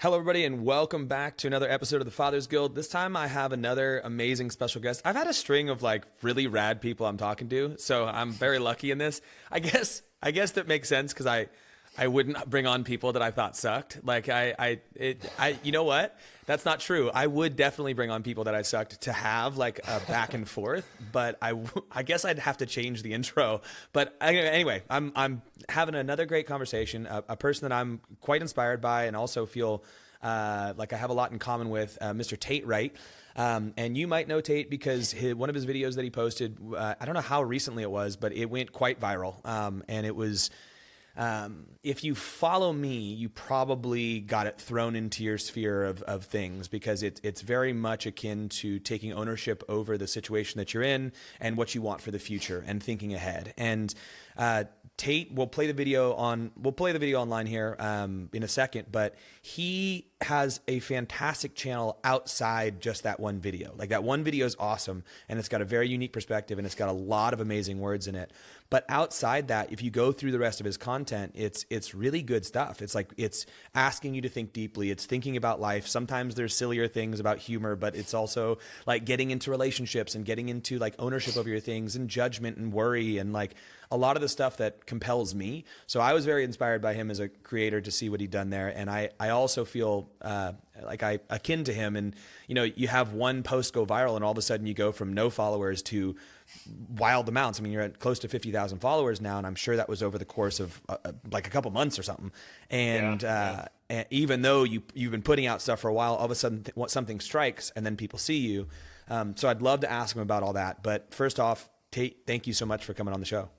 Hello, everybody, and welcome back to another episode of the Fathers Guild. This time I have another amazing special guest. I've had a string of really rad people I'm talking to, so I'm very lucky in this. I guess that makes sense because I wouldn't bring on people that I thought sucked. You know what? That's not true. I would definitely bring on people that I sucked to have like a back and forth, but I guess I'd have to change the intro. But anyway, I'm having another great conversation. A person that I'm quite inspired by, and also feel like I have a lot in common with, Mr. Tate Wright. And you might know Tate because one of his videos that he posted, I don't know how recently it was, but it went quite viral. And it was. If you follow me, you probably got it thrown into your sphere of things because it's very much akin to taking ownership over the situation that you're in and what you want for the future and thinking ahead. And Tate, we'll play the video online here in a second, but he has a fantastic channel outside just that one video. Like, that one video is awesome, and it's got a very unique perspective, and it's got a lot of amazing words in it. But outside that, if you go through the rest of his content, it's really good stuff. It's asking you to think deeply. It's thinking about life. Sometimes there's sillier things about humor, but it's also like getting into relationships and getting into like ownership of your things and judgment and worry and like a lot of the stuff that compels me. So I was very inspired by him as a creator to see what he'd done there. And I also feel like I akin to him. And, you know, you have one post go viral and all of a sudden you go from no followers to wild amounts. I mean, you're at close to 50,000 followers now. And I'm sure that was over the course of like a couple months or something. And, and even though you've been putting out stuff for a while, all of a sudden something strikes and then people see you. So I'd love to ask him about all that. But first off, Tate, thank you so much for coming on the show.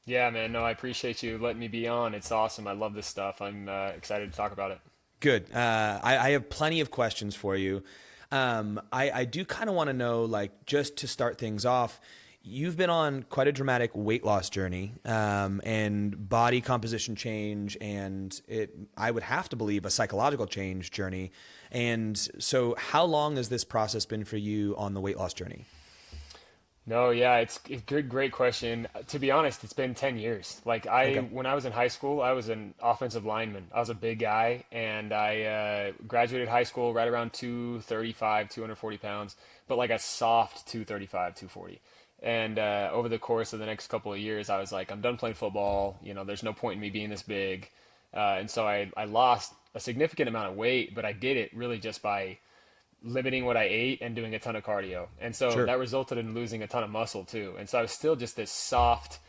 Yeah, man. No, I appreciate you letting me be on. It's awesome. I love this stuff. I'm excited to talk about it. Good. I have plenty of questions for you. I do kind of want to know, like, just to start things off, you've been on quite a dramatic weight loss journey, and body composition change, and I would have to believe a psychological change journey. And so how long has this process been for you on the weight loss journey? No, yeah, it's a good, great question. To be honest, it's been 10 years. Okay. When I was in high school, I was an offensive lineman. I was a big guy, and I graduated high school right around 235, 240 pounds, but like a soft 235, 240. And over the course of the next couple of years, I was like, I'm done playing football. You know, there's no point in me being this big. And so I lost a significant amount of weight, but I did it really just by limiting what I ate and doing a ton of cardio. And so Sure. that resulted in losing a ton of muscle too. And so I was still just this soft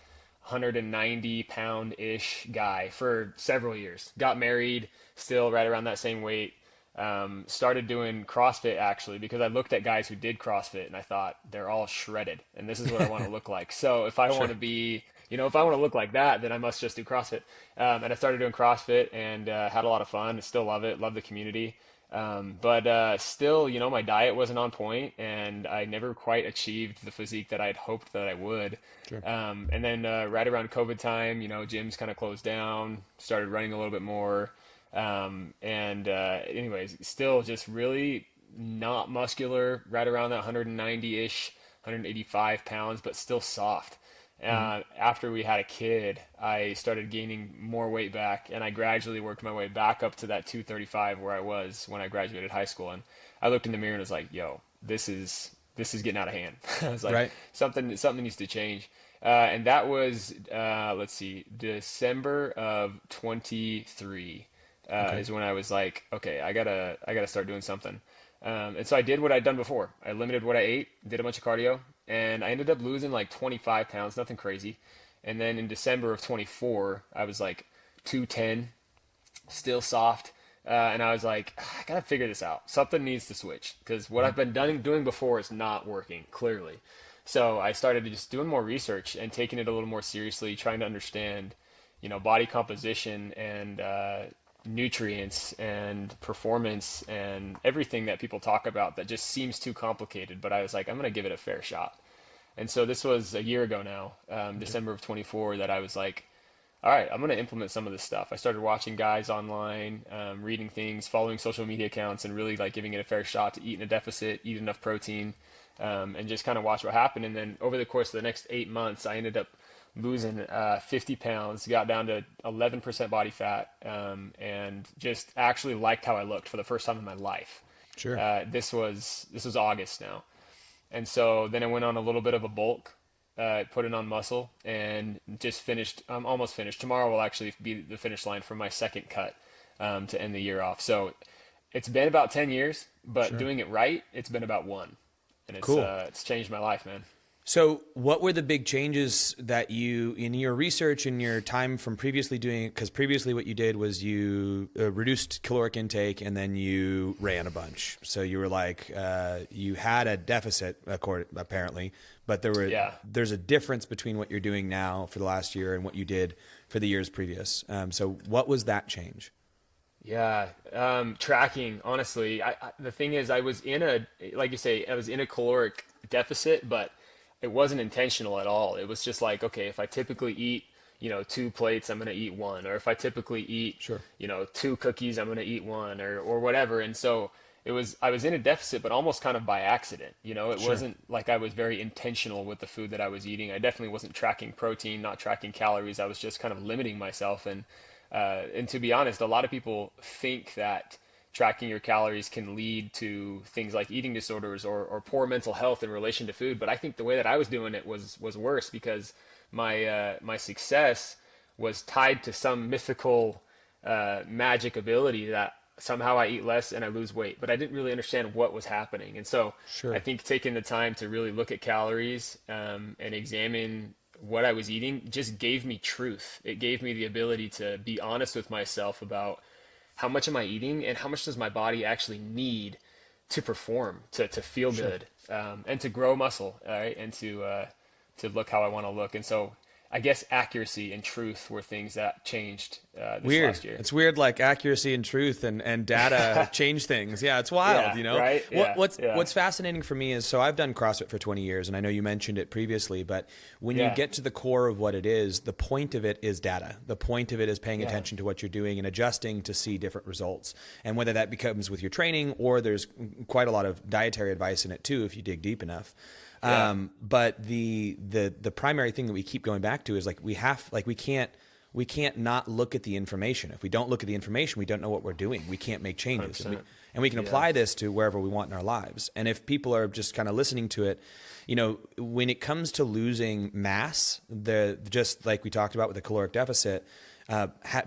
190-pound-ish guy for several years. Got married, still right around that same weight. Started doing CrossFit actually because I looked at guys who did CrossFit and I thought they're all shredded and this is what I want to look like. So if I want Sure. to be, if I want to look like that, then I must just do CrossFit. And I started doing CrossFit and had a lot of fun. I still love it, love the community. But still, my diet wasn't on point, and I never quite achieved the physique that I'd hoped that I would. Sure. And then right around COVID time, gyms kind of closed down, started running a little bit more. And anyways, still just really not muscular, right around that 190-ish, 185 pounds, but still soft. Mhm. After we had a kid, I started gaining more weight back, and I gradually worked my way back up to that 235 where I was when I graduated high school. And I looked in the mirror and was like, "Yo, this is getting out of hand." I was like, Right. something needs to change. And that was let's see, December of 23 Okay. is when I was like, okay, I gotta start doing something. And so I did what I'd done before. I limited what I ate, did a bunch of cardio, and I ended up losing like 25 pounds, nothing crazy. And then in December of 24, I was like 210, still soft. And I was like, I gotta figure this out. Something needs to switch because what Mhm. I've been doing before is not working, clearly. So I started just doing more research and taking it a little more seriously, trying to understand, body composition and nutrients and performance and everything that people talk about that just seems too complicated. But I was like, I'm gonna give it a fair shot. And so this was a year ago now, Okay. December of 24, that I was like, all right, I'm going to implement some of this stuff. I started watching guys online, reading things, following social media accounts, and really like giving it a fair shot to eat in a deficit, eat enough protein, and just kind of watch what happened. And then over the course of the next 8 months, I ended up losing 50 pounds, got down to 11% body fat, and just actually liked how I looked for the first time in my life. Sure. This was August now. And so then I went on a little bit of a bulk, put it on muscle, and just finished. I'm almost finished. Tomorrow will actually be the finish line for my second cut, to end the year off. So it's been about 10 years, but Sure. doing it right, it's been about one. And Cool. it's changed my life, man. So, what were the big changes that you, in your research and your time from previously doing it? Because previously, what you did was you reduced caloric intake and then you ran a bunch. So you were like, you had a deficit, apparently, but Yeah. there's a difference between what you're doing now for the last year and what you did for the years previous. So, what was that change? Yeah, tracking, honestly, the thing is, like you say, I was in a caloric deficit, but it wasn't intentional at all. It was just like, okay, if I typically eat, two plates, I'm going to eat one. Or if I typically eat, Sure. two cookies, I'm going to eat one, or whatever. And so I was in a deficit, but almost kind of by accident. It Sure. wasn't like I was very intentional with the food that I was eating. I definitely wasn't tracking protein, not tracking calories. I was just kind of limiting myself. And to be honest, a lot of people think that tracking your calories can lead to things like eating disorders or poor mental health in relation to food. But I think the way that I was doing it was worse because my success was tied to some mythical magic ability that somehow I eat less and I lose weight. But I didn't really understand what was happening. And so I Sure. think taking the time to really look at calories and examine what I was eating just gave me truth. It gave me the ability to be honest with myself about how much am I eating and how much does my body actually need to perform, to feel Sure. good, and to grow muscle, all right, and to look how I want to look. And so I guess accuracy and truth were things that changed this Weird. last year. It's weird, like accuracy and truth and data change things. Yeah, it's wild, Yeah, right? Yeah, yeah, What's fascinating for me is, so I've done CrossFit for 20 years, and I know you mentioned it previously, but when you yeah, get to the core of what it is, the point of it is data. The point of it is paying yeah, attention to what you're doing and adjusting to see different results. And whether that becomes with your training or there's quite a lot of dietary advice in it too, if you dig deep enough. yeah, But the primary thing that we keep going back to is like we can't not look at the information. If we don't look at the information, we don't know what we're doing. We can't make changes, 100%. and we can Yeah, apply this to wherever we want in our lives. And if people are just kind of listening to it, when it comes to losing mass, just like we talked about with the caloric deficit.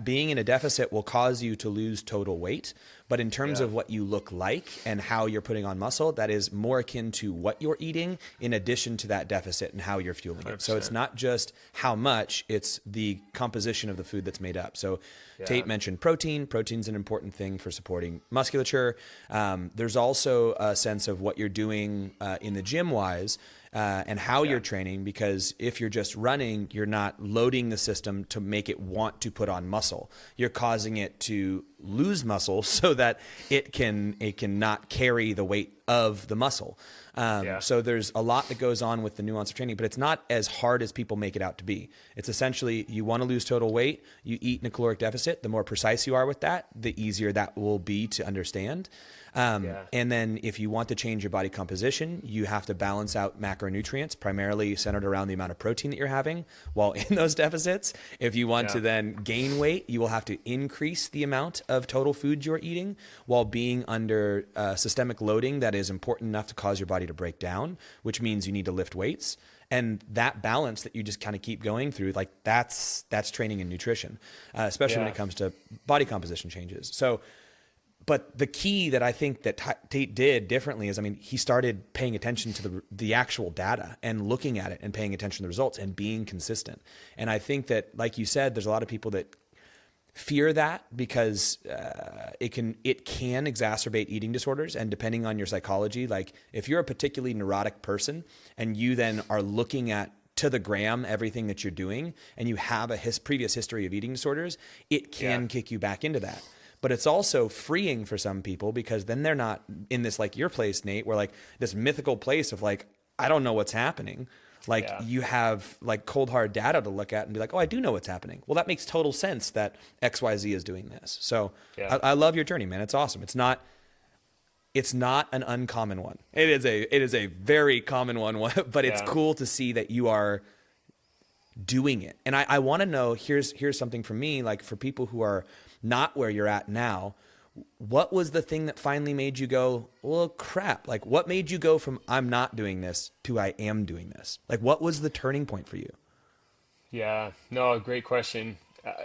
Being in a deficit will cause you to lose total weight, but in terms yeah, of what you look like and how you're putting on muscle, that is more akin to what you're eating in addition to that deficit and how you're fueling it. So it's 100%. not just how much, it's the composition of the food that's made up. So Yeah, Tate mentioned protein. Protein's an important thing for supporting musculature. There's also a sense of what you're doing in the gym wise. And how yeah, you're training, because if you're just running, you're not loading the system to make it want to put on muscle. You're causing it to lose muscle so that it can not carry the weight of the muscle. yeah, So there's a lot that goes on with the nuance of training, but it's not as hard as people make it out to be. It's essentially, you want to lose total weight, you eat in a caloric deficit. The more precise you are with that, the easier that will be to understand. yeah, And then if you want to change your body composition, you have to balance out macronutrients, primarily centered around the amount of protein that you're having while in those deficits. If you want to yeah, then gain weight, you will have to increase the amount of total food you're eating while being under systemic loading that is important enough to cause your body to break down, which means you need to lift weights. And that balance that you just kind of keep going through, like that's training and nutrition, especially when yeah, it comes to body composition changes. So, but the key that I think that Tate did differently is, I mean, he started paying attention to the actual data and looking at it and paying attention to the results and being consistent. And I think that, like you said, there's a lot of people that fear that because it can exacerbate eating disorders. And depending on your psychology, like if you're a particularly neurotic person and you then are looking at to the gram everything that you're doing and you have a previous history of eating disorders, it yeah, can kick you back into that. But it's also freeing for some people because then they're not in this, like your place, Nate, where like this mythical place of like, I don't know what's happening. Like yeah, you have like cold hard data to look at and be like, oh, I do know what's happening. Well, that makes total sense that XYZ is doing this. So yeah. I love your journey, man. It's awesome. It's not an uncommon one. It is a very common one, but it's Yeah. cool to see that you are doing it. And I want to know, here's something from me, like for people who are not where you're at now, what was the thing that finally made you go, well, crap? Like what made you go from I'm not doing this to I am doing this? Like what was the turning point for you? Yeah, no, great question.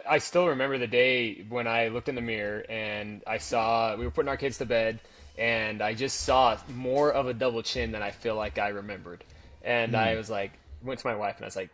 I still remember the day when I looked in the mirror and I saw we were putting our kids to bed, and I just saw more of a double chin than I feel like I remembered. And I was like, went to my wife and I was like,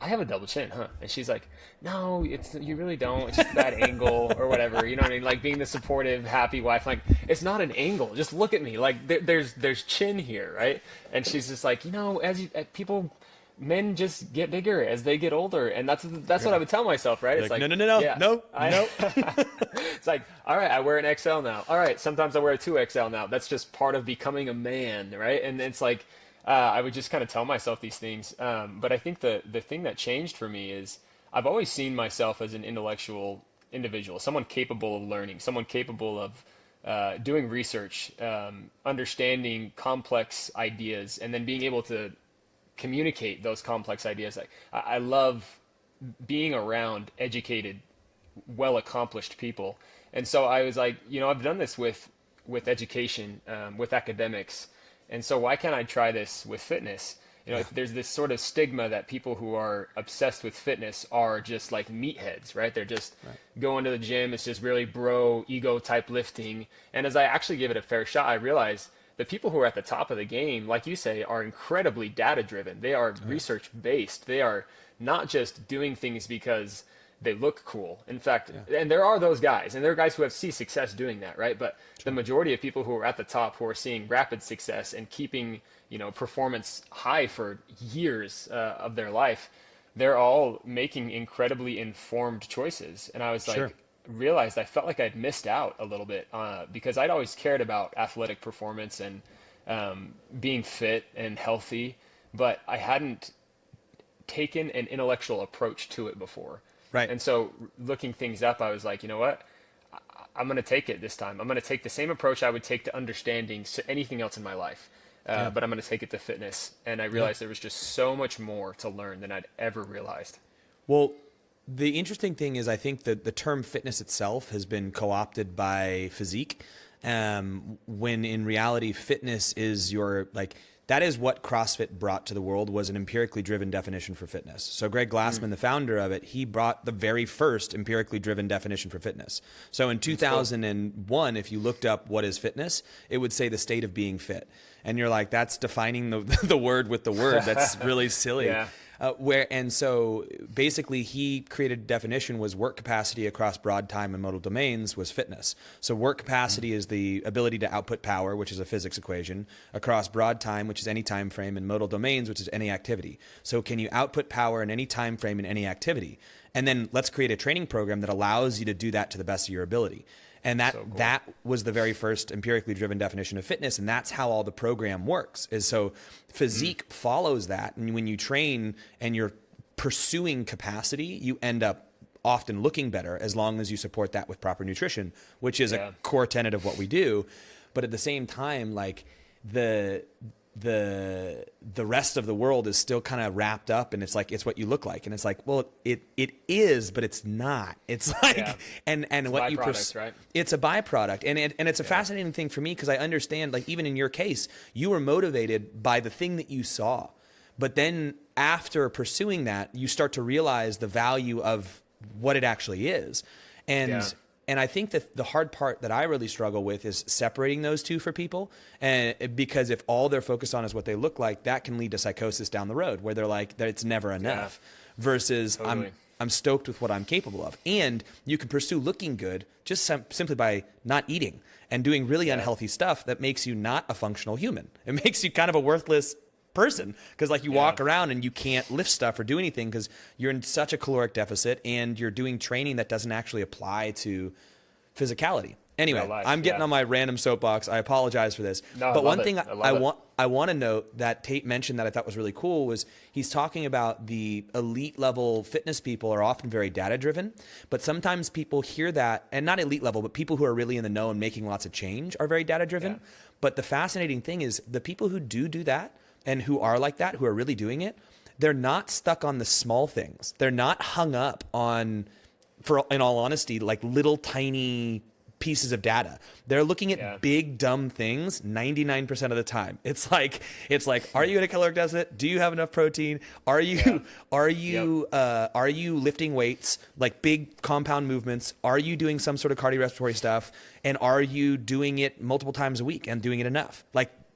I have a double chin, huh? And she's like, no, you really don't. It's just a bad angle or whatever. You know what I mean? Like being the supportive, happy wife. Like it's not an angle. Just look at me. Like there's chin here, right? And she's just like, as people, men just get bigger as they get older, and that's what I would tell myself, right? It's like No, yeah, no. it's like, all right, I wear an XL now. All right, sometimes I wear a 2XL now. That's just part of becoming a man, right? And it's like I would just kind of tell myself these things. But I think the thing that changed for me is I've always seen myself as an intellectual individual, someone capable of learning, someone capable of doing research, understanding complex ideas, and then being able to communicate those complex ideas. Like I love being around educated, well accomplished people. And so I was like, I've done this with education, with academics, and so why can't I try this with fitness? There's this sort of stigma that people who are obsessed with fitness are just like meatheads, right? They're just going to the gym. It's just really bro ego type lifting. And as I actually give it a fair shot, I realized the people who are at the top of the game, like you say, are incredibly data driven. They are research based. They are not just doing things because they look cool. In fact, and there are those guys, and there are guys who have seen success doing that, right? But the majority of people who are at the top, who are seeing rapid success and keeping, performance high for years of their life, they're all making incredibly informed choices. And I was like, realized I felt like I'd missed out a little bit because I'd always cared about athletic performance and being fit and healthy, but I hadn't taken an intellectual approach to it before. Right. And so looking things up, I was like, you know what? I'm going to take it this time. I'm going to take the same approach I would take to understanding anything else in my life, but I'm going to take it to fitness. And I realized there was just so much more to learn than I'd ever realized. Well, the interesting thing is I think that the term fitness itself has been co-opted by physique, when in reality, fitness is that is what CrossFit brought to the world, was an empirically driven definition for fitness. So Greg Glassman, the founder of it, he brought the very first empirically driven definition for fitness. So in 2001, if you looked up what is fitness, it would say the state of being fit. And you're like, that's defining the word with the word. That's really silly. Yeah. And so basically he created a definition was work capacity across broad time and modal domains was fitness. So work capacity is the ability to output power, which is a physics equation, across broad time, which is any time frame, and modal domains, which is any activity. So can you output power in any time frame in any activity? And then let's create a training program that allows you to do that to the best of your ability. And that was the very first empirically driven definition of fitness. And that's how all the program works, is so physique follows that. And when you train and you're pursuing capacity, you end up often looking better as long as you support that with proper nutrition, which is a core tenet of what we do. But at the same time, like the rest of the world is still kind of wrapped up, and it's like, it's what you look like. And it's like, well, it is, but it's not. It's like, and it's what you right? It's a byproduct. And it's a fascinating thing for me, because I understand, like, even in your case, you were motivated by the thing that you saw. But then after pursuing that, you start to realize the value of what it actually is. And I think that the hard part that I really struggle with is separating those two for people. And because if all they're focused on is what they look like, that can lead to psychosis down the road, where they're like, that it's never enough, versus totally. I'm stoked with what I'm capable of. And you can pursue looking good just simply by not eating and doing really unhealthy stuff that makes you not a functional human. It makes you kind of a worthless person, because like you walk around and you can't lift stuff or do anything because you're in such a caloric deficit and you're doing training that doesn't actually apply to physicality. Anyway, I'm getting on my random soapbox. I apologize for this. No, but one thing I want to note that Tate mentioned that I thought was really cool was he's talking about the elite level fitness people are often very data driven, but sometimes people hear that, and not elite level, but people who are really in the know and making lots of change are very data driven. Yeah. But the fascinating thing is the people who do that and who are like that, who are really doing it, they're not stuck on the small things. They're not hung up on, in all honesty, like little tiny pieces of data. They're looking at big dumb things 99% of the time. It's like, are you in a caloric deficit? Do you have enough protein? Are you lifting weights, like big compound movements? Are you doing some sort of cardiorespiratory stuff? And are you doing it multiple times a week and doing it enough?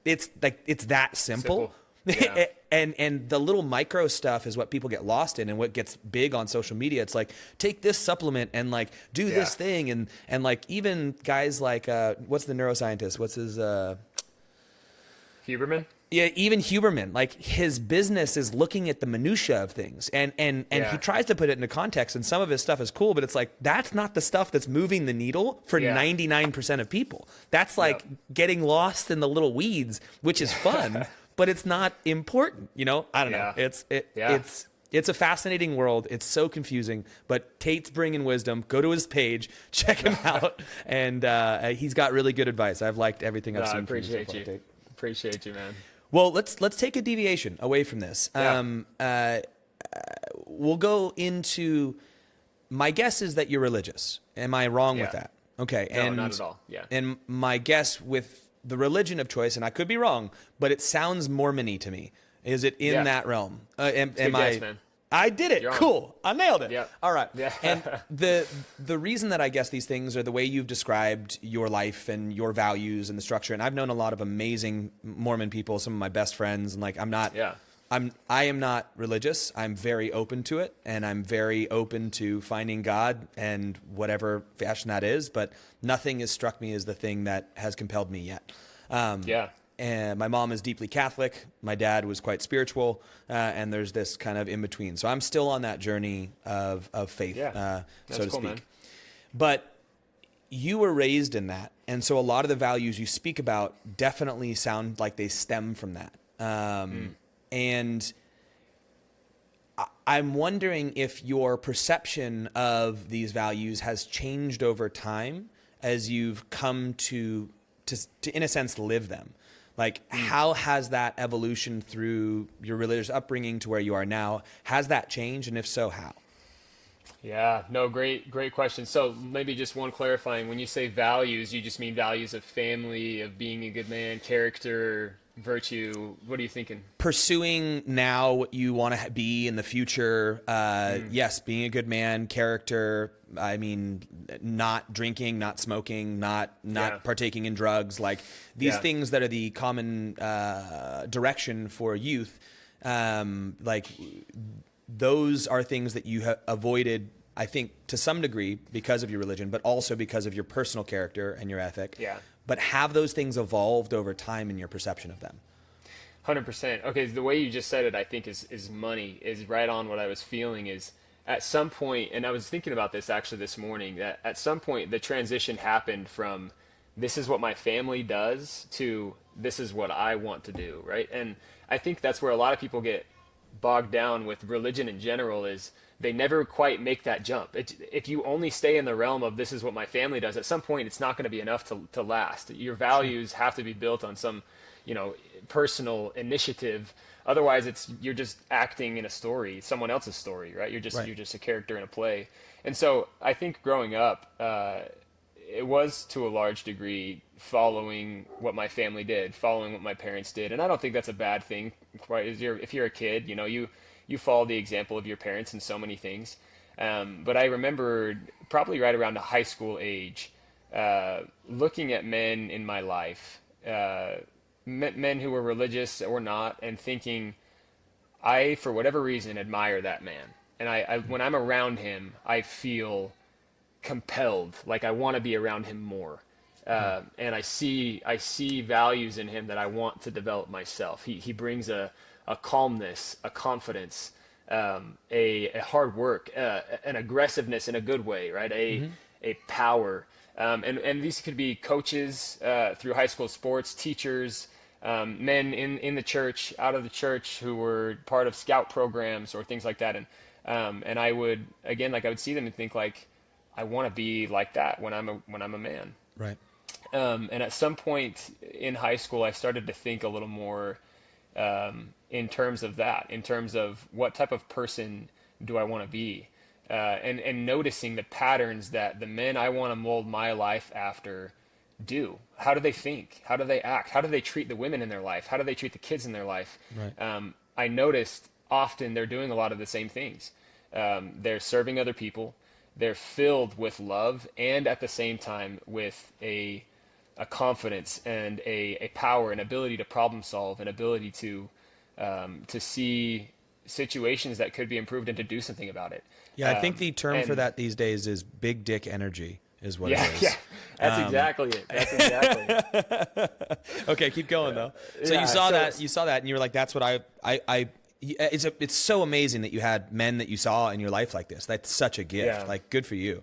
It's that simple. Yeah. And the little micro stuff is what people get lost in, and what gets big on social media. It's like, take this supplement and like do this thing. And like even guys like, what's the neuroscientist? What's his, Huberman? Yeah, even Huberman, like his business is looking at the minutia of things, and he tries to put it into context, and some of his stuff is cool, but it's like, that's not the stuff that's moving the needle for 99% of people. That's like getting lost in the little weeds, which is fun, but it's not important. You know, I don't know. It's a fascinating world. It's so confusing, but Tate's bringing wisdom. Go to his page, check him out, and he's got really good advice. I've liked everything I've seen. I appreciate you. Appreciate you, man. Well, let's take a deviation away from this. We'll go into, my guess is that you're religious. Am I wrong with that? Okay. No, not at all. Yeah. And my guess with the religion of choice, and I could be wrong, but it sounds Mormon-y to me. Is it in that realm? Am I? Guess, man. I did it. Cool. I nailed it. Yep. All right. Yeah. And the reason that I guess these things are the way you've described your life and your values and the structure. And I've known a lot of amazing Mormon people, some of my best friends. And like, I am not religious. I'm very open to it. And I'm very open to finding God and whatever fashion that is. But nothing has struck me as the thing that has compelled me yet. And my mom is deeply Catholic. My dad was quite spiritual, and there's this kind of in between. So I'm still on that journey of faith, so to speak. Man. But you were raised in that, and so a lot of the values you speak about definitely sound like they stem from that. And I'm wondering if your perception of these values has changed over time as you've come to in a sense, live them. Like, how has that evolution through your religious upbringing to where you are now, has that changed? And if so, how? Yeah, no, great question. So maybe just one clarifying, when you say values, you just mean values of family, of being a good man, character, virtue. What are you thinking? Pursuing now what you want to be in the future. Yes, being a good man, character. I mean, not drinking, not smoking, not partaking in drugs. Like these things that are the common direction for youth. Like those are things that you have avoided, I think, to some degree because of your religion, but also because of your personal character and your ethic. Yeah. But have those things evolved over time in your perception of them? 100%. Okay, the way you just said it, I think is money, is right on what I was feeling. Is at some point, and I was thinking about this actually this morning, that at some point the transition happened from this is what my family does to this is what I want to do, right? And I think that's where a lot of people get bogged down with religion in general, is they never quite make that jump. If you only stay in the realm of this is what my family does, at some point it's not going to be enough to last. Your values have to be built on some, personal initiative. Otherwise, you're just acting in a story, someone else's story, right? You're just a character in a play. And so I think growing up, it was to a large degree following what my family did, following what my parents did. And I don't think that's a bad thing. If you're a kid, you follow the example of your parents in so many things. But I remember probably right around the high school age, looking at men in my life, men who were religious or not, and thinking, I, for whatever reason, admire that man. And I when I'm around him, I feel compelled, like I want to be around him more. And I see values in him that I want to develop myself. He brings a calmness, a confidence, a hard work, an aggressiveness in a good way, right? A power. And these could be coaches through high school sports, teachers, men in the church, out of the church, who were part of scout programs or things like that. And I would see them and think like, I want to be like that when I'm a man. Right. And at some point in high school, I started to think a little more, in terms of that, in terms of what type of person do I want to be, and noticing the patterns that the men I want to mold my life after do. How do they think? How do they act? How do they treat the women in their life? How do they treat the kids in their life? Right. I noticed often they're doing a lot of the same things. They're serving other people. They're filled with love, and at the same time with a confidence and a power, an ability to problem solve, an ability to see situations that could be improved and to do something about it. Yeah, I think the term for And that these days is big dick energy is what yeah, it is. yeah, that's exactly it. That's exactly it. Okay, keep going though. So Yeah, you saw that and you were like, that's what it's so amazing that you had men that you saw in your life like this. That's such a gift. Yeah. Like, good for you.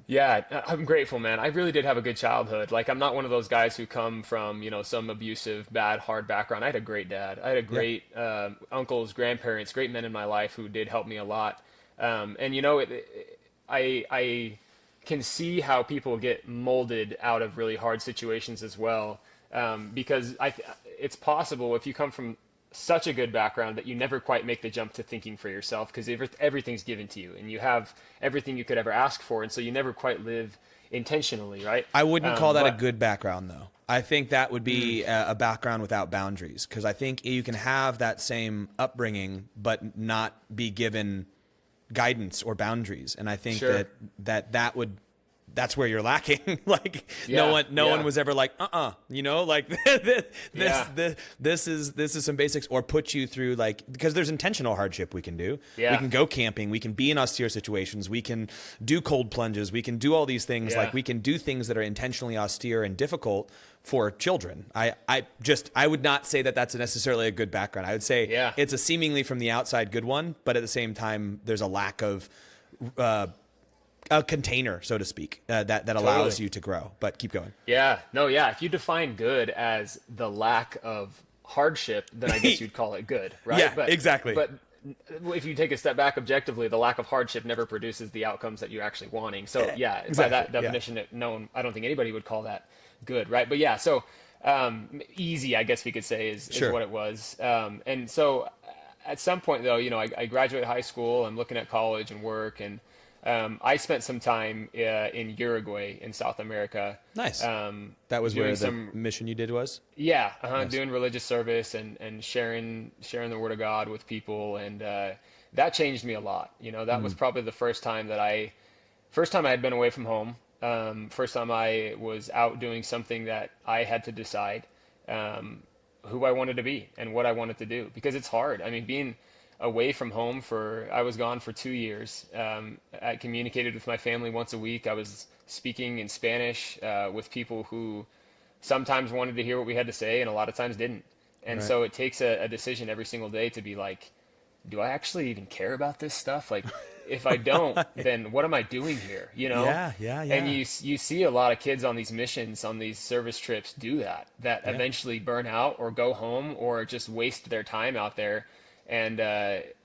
Yeah, I'm grateful, man. I really did have a good childhood. Like, I'm not one of those guys who come from, some abusive, bad, hard background. I had a great dad. I had a great uncles, grandparents, great men in my life who did help me a lot. And I can see how people get molded out of really hard situations as well. Because it's possible if you come from such a good background that you never quite make the jump to thinking for yourself, because everything's given to you and you have everything you could ever ask for, and so you never quite live intentionally, right? I wouldn't call that a good background though. I think that would be a background without boundaries, because I think you can have that same upbringing but not be given guidance or boundaries, and I think Sure. that's where you're lacking. Like, Yeah, no yeah. one was ever like, like this is some basics, or put you through, like, because there's intentional hardship we can do. Yeah. We can go camping, we can be in austere situations, we can do cold plunges, we can do all these things. Yeah. Like, we can do things that are intentionally austere and difficult for children. I would not say that that's necessarily a good background. I would say it's a seemingly from the outside good one, but at the same time, there's a lack of a container, so to speak, that allows you to grow. But keep going. Yeah, no, yeah. If you define good as the lack of hardship, then I guess you'd call it good, right? Yeah, exactly. But if you take a step back objectively, the lack of hardship never produces the outcomes that you're actually wanting. So yeah, Exactly, by that definition, I don't think anybody would call that good, right? But yeah, so easy, I guess we could say, is what it was. And so at some point, though, I graduated high school. I'm looking at college and work, and I spent some time in Uruguay in South America. Nice. That was where the mission you did was? Yeah, Nice. doing religious service and sharing the word of God with people, and that changed me a lot. That was probably the first time I had been away from home. First time I was out doing something that I had to decide who I wanted to be and what I wanted to do, because it's hard. I mean, being away from home I was gone for 2 years. I communicated with my family once a week. I was speaking in Spanish with people who sometimes wanted to hear what we had to say and a lot of times didn't. And so it takes a decision every single day to be like, do I actually even care about this stuff? Like, if I don't, then what am I doing here? Yeah. And you see a lot of kids on these missions, on these service trips, do that eventually burn out or go home or just waste their time out there. And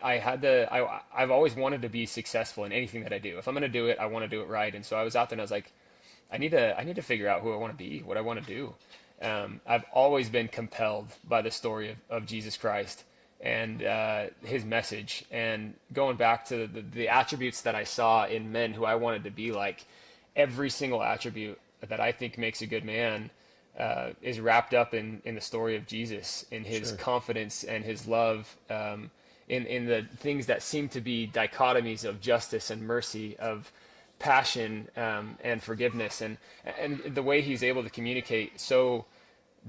I've always wanted to be successful in anything that I do. If I'm going to do it, I want to do it right. And so I was out there and I was like, I need to figure out who I want to be, what I want to do. I've always been compelled by the story of Jesus Christ and his message, and going back to the attributes that I saw in men who I wanted to be like. Every single attribute that I think makes a good man is wrapped up in the story of Jesus, in his confidence and his love, in the things that seem to be dichotomies of justice and mercy, of passion and forgiveness, and the way he's able to communicate so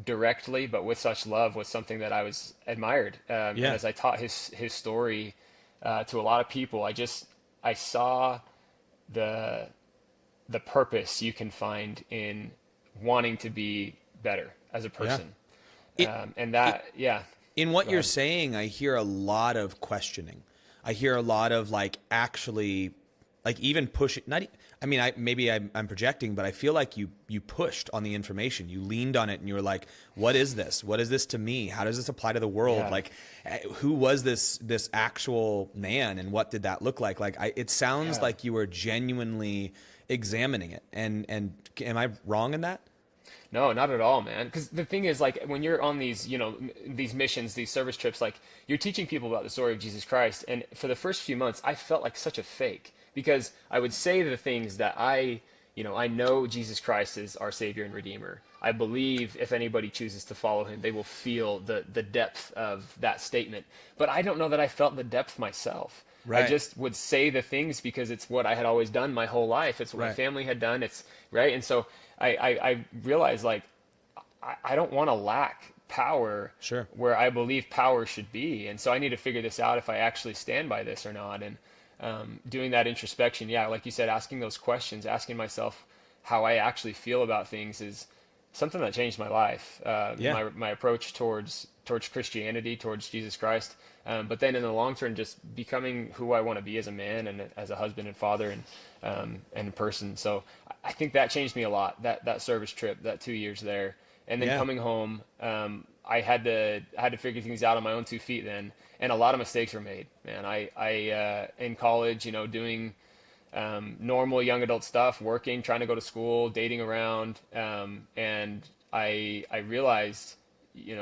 directly but with such love was something that I was admired. And as I taught his story to a lot of people, I saw the purpose you can find in wanting to be better as a person. In what you're saying, I hear a lot of questioning. I hear a lot of actually, even pushing. I'm projecting, but I feel like you pushed on the information. You leaned on it, and you were like, "What is this? What is this to me? How does this apply to the world? Yeah. Who was this actual man, and what did that look like?" It sounds like you were genuinely examining it. And am I wrong in that? No, not at all, man. Because the thing is, like, when you're on these, these missions, these service trips, like, you're teaching people about the story of Jesus Christ. And for the first few months, I felt like such a fake because I would say the things that I know Jesus Christ is our Savior and Redeemer. I believe if anybody chooses to follow him, they will feel the depth of that statement. But I don't know that I felt the depth myself. I Right. just would say the things because it's what I had always done my whole life. It's what my Right. family had done. It's right. And so I realized like I don't want to lack power Sure. where I believe power should be. And so I need to figure this out if I actually stand by this or not. And doing that introspection, yeah, like you said, asking those questions, asking myself how I actually feel about things is something that changed my life. Yeah. My approach towards Christianity, towards Jesus Christ. But then in the long term, just becoming who I want to be as a man and as a husband and father and person. So I think that changed me a lot. That service trip, that 2 years there, and then Yeah. coming home, I had to figure things out on my own 2 feet then, and a lot of mistakes were made. Man, I in college, doing normal young adult stuff, working, trying to go to school, dating around, and I realized,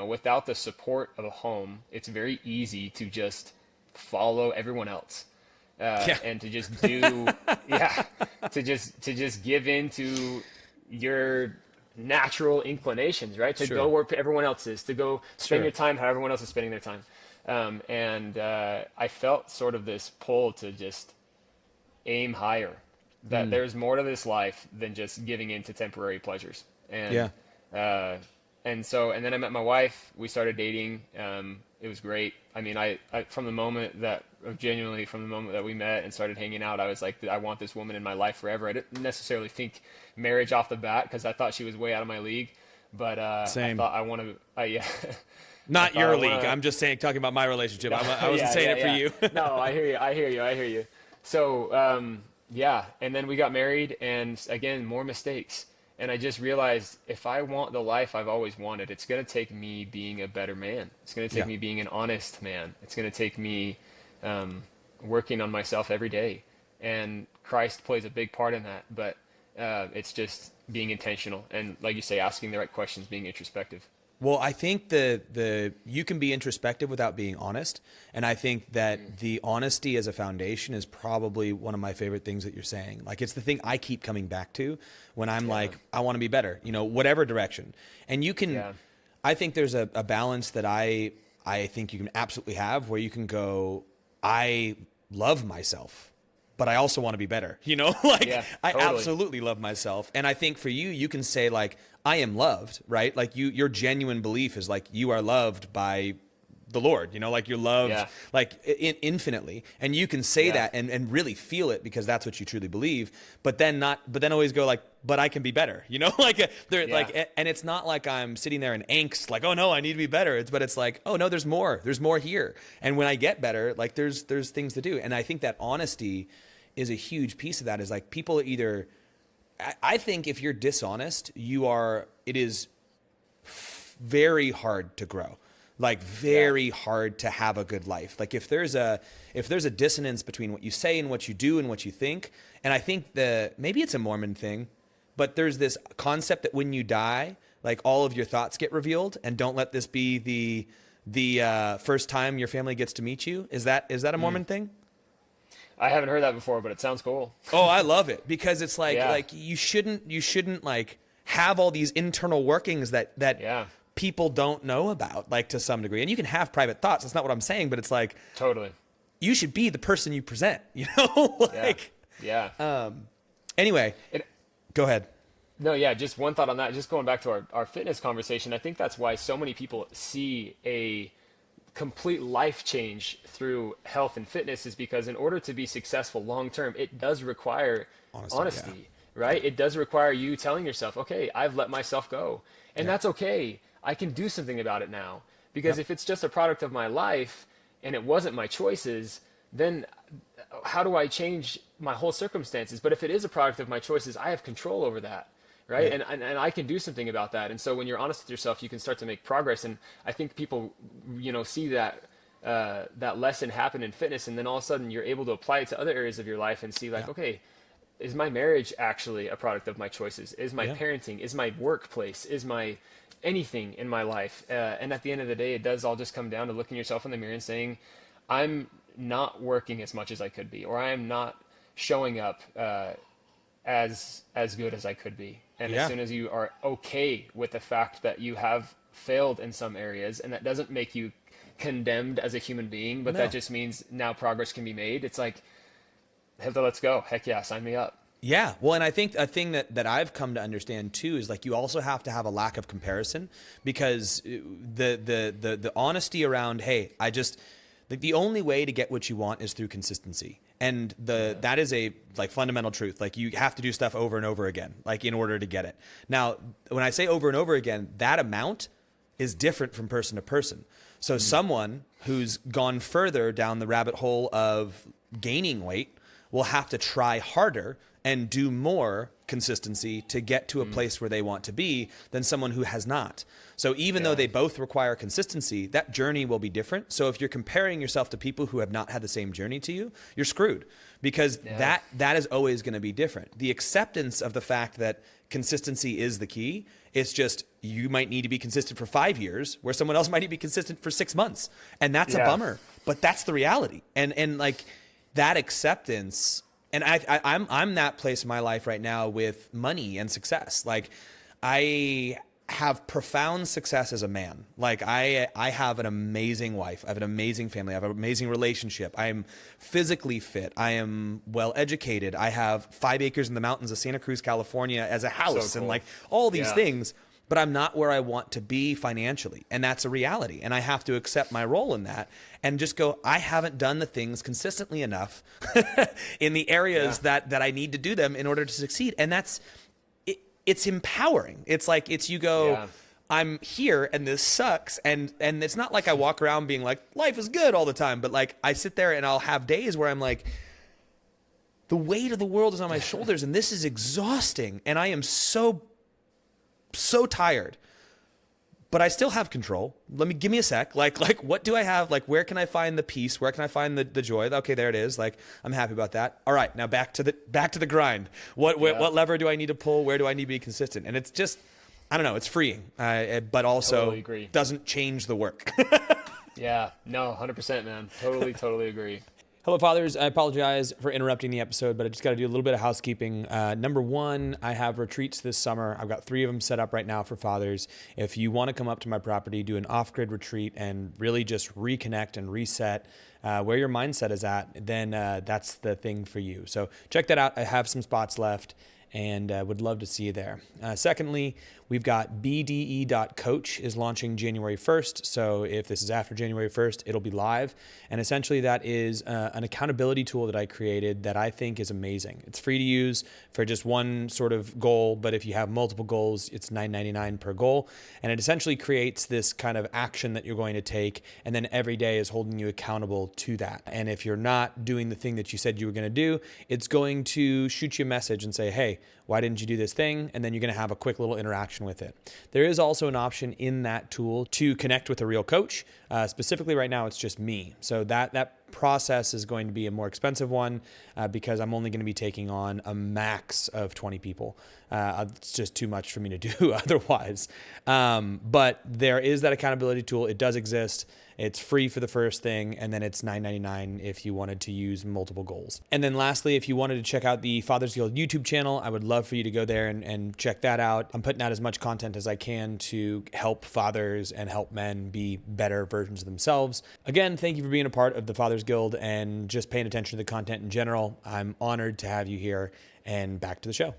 without the support of a home, it's very easy to just follow everyone else, Yeah. and to just do, yeah, to just give in to your natural inclinations, right? To go Sure. where everyone else is, to go spend Sure. your time how everyone else is spending their time, and I felt sort of this pull to just aim higher, that there's more to this life than just giving in to temporary pleasures. Yeah. Uh, and then I met my wife. We started dating. It was great. I mean, I from the moment that genuinely from the moment that we met and started hanging out, I was like, I want this woman in my life forever. I didn't necessarily think marriage off the bat because I thought she was way out of my league. But I Same. thought I want to. Yeah. I Not thought I your want league. to. I'm just saying, talking about my relationship. I wasn't Yeah, saying yeah, it for yeah. you. No, I hear you. I hear you. I hear you. So, yeah. And then we got married, and again, more mistakes. And I just realized if I want the life I've always wanted, it's going to take me being a better man. It's going to take Yeah. me being an honest man. It's going to take me working on myself every day. And Christ plays a big part in that. But it's just being intentional. And like you say, asking the right questions, being introspective. Well, I think the you can be introspective without being honest, and I think that the honesty as a foundation is probably one of my favorite things that you're saying. Like it's the thing I keep coming back to when I'm like, I want to be better, whatever direction. And you can, Yeah. I think there's a balance that I think you can absolutely have where you can go, I love myself, but I also want to be better. Like Yeah, I totally. absolutely love myself. And I think for you, you can say like, I am loved, right? Like your genuine belief is like, you are loved by the Lord, like you're loved Yeah. like infinitely. And you can say Yeah. that and really feel it because that's what you truly believe, but then always go like, but I can be better, like they're Yeah. like, and it's not like I'm sitting there in angst, like, oh no, I need to be better. But it's like, oh no, there's more here. And when I get better, like there's things to do. And I think that honesty is a huge piece of that is like people either, I think if you're dishonest, it is very hard to grow, like very hard to have a good life. Like if there's a dissonance between what you say and what you do and what you think, and I think maybe it's a Mormon thing, but there's this concept that when you die, like all of your thoughts get revealed, and don't let this be the first time your family gets to meet you. Is that a Mormon thing? I haven't heard that before, but it sounds cool. Oh, I love it because it's like Yeah. like you shouldn't like have all these internal workings that Yeah. people don't know about, like to some degree. And you can have private thoughts. That's not what I'm saying, but it's like Totally. you should be the person you present, like Yeah. anyway, It, go ahead. No, yeah, just one thought on that. Just going back to our fitness conversation, I think that's why so many people see a complete life change through health and fitness is because in order to be successful long term, it does require honesty, right? It does require you telling yourself, okay, I've let myself go. And that's okay. I can do something about it now. Because if it's just a product of my life and it wasn't my choices, then how do I change my whole circumstances? But if it is a product of my choices, I have control over that. Right. And I can do something about that. And so when you're honest with yourself, you can start to make progress. And I think people, see that that lesson happen in fitness. And then all of a sudden you're able to apply it to other areas of your life and see like, okay, is my marriage actually a product of my choices? Is my Yeah. parenting, is my workplace, is my anything in my life? And at the end of the day, it does all just come down to looking yourself in the mirror and saying, I'm not working as much as I could be, or I am not showing up as good as I could be. And as Yeah. soon as you are okay with the fact that you have failed in some areas, and that doesn't make you condemned as a human being, but that No. just means now progress can be made. It's like, let's go. Heck yeah, sign me up. Yeah. Well, and I think a thing that I've come to understand too is like you also have to have a lack of comparison because the honesty around, hey, I just like the only way to get what you want is through consistency. And that is a like fundamental truth. Like you have to do stuff over and over again, like in order to get it. Now, when I say over and over again, that amount is different from person to person. So someone who's gone further down the rabbit hole of gaining weight will have to try harder and do more consistency to get to a place where they want to be than someone who has not. So even though they both require consistency, that journey will be different. So if you're comparing yourself to people who have not had the same journey to you, you're screwed because that is always going to be different. The acceptance of the fact that consistency is the key. It's just you might need to be consistent for 5 years where someone else might need to be consistent for 6 months. And that's a bummer, but that's the reality. And like that acceptance. And I'm that place in my life right now with money and success. Like I have profound success as a man. Like I have an amazing wife. I have an amazing family. I have an amazing relationship. I am physically fit. I am well educated. I have 5 acres in the mountains of Santa Cruz, California as a house So cool. and like all these things. But I'm not where I want to be financially. And that's a reality. And I have to accept my role in that and just go, I haven't done the things consistently enough in the areas that I need to do them in order to succeed. And it's empowering. It's like, you go, I'm here and this sucks. And it's not like I walk around being like, life is good all the time. But like I sit there and I'll have days where I'm like, the weight of the world is on my shoulders and this is exhausting. And I am so tired, but I still have control. Give me a sec. Like what do I have? Like, where can I find the peace? Where can I find the joy? Okay, there it is. Like, I'm happy about that. All right, now back to the grind. What lever do I need to pull? Where do I need to be consistent? And it's just, I don't know, it's freeing, but also Totally agree. doesn't change the work. Yeah, no, 100%, man. Totally agree. Hello, fathers. I apologize for interrupting the episode, but I just got to do a little bit of housekeeping. Number one, I have retreats this summer. I've got 3 of them set up right now for fathers. If you want to come up to my property, do an off-grid retreat and really just reconnect and reset where your mindset is at, then that's the thing for you. So check that out. I have some spots left and would love to see you there. Secondly, we've got bde.coach is launching January 1st. So if this is after January 1st, it'll be live. And essentially that is an accountability tool that I created that I think is amazing. It's free to use for just one sort of goal, but if you have multiple goals, it's $9.99 per goal. And it essentially creates this kind of action that you're going to take, and then every day is holding you accountable to that. And if you're not doing the thing that you said you were going to do, it's going to shoot you a message and say, hey, why didn't you do this thing? And then you're going to have a quick little interaction with it. There is also an option in that tool to connect with a real coach. Specifically right now, it's just me. So that process is going to be a more expensive one because I'm only going to be taking on a max of 20 people. It's just too much for me to do otherwise. But there is that accountability tool. It does exist. It's free for the first thing, and then it's $9.99 if you wanted to use multiple goals. And then lastly, if you wanted to check out the Fathers Guild YouTube channel, I would love for you to go there and check that out. I'm putting out as much content as I can to help fathers and help men be better versions of themselves. Again, thank you for being a part of the Fathers Guild and just paying attention to the content in general. I'm honored to have you here, and back to the show.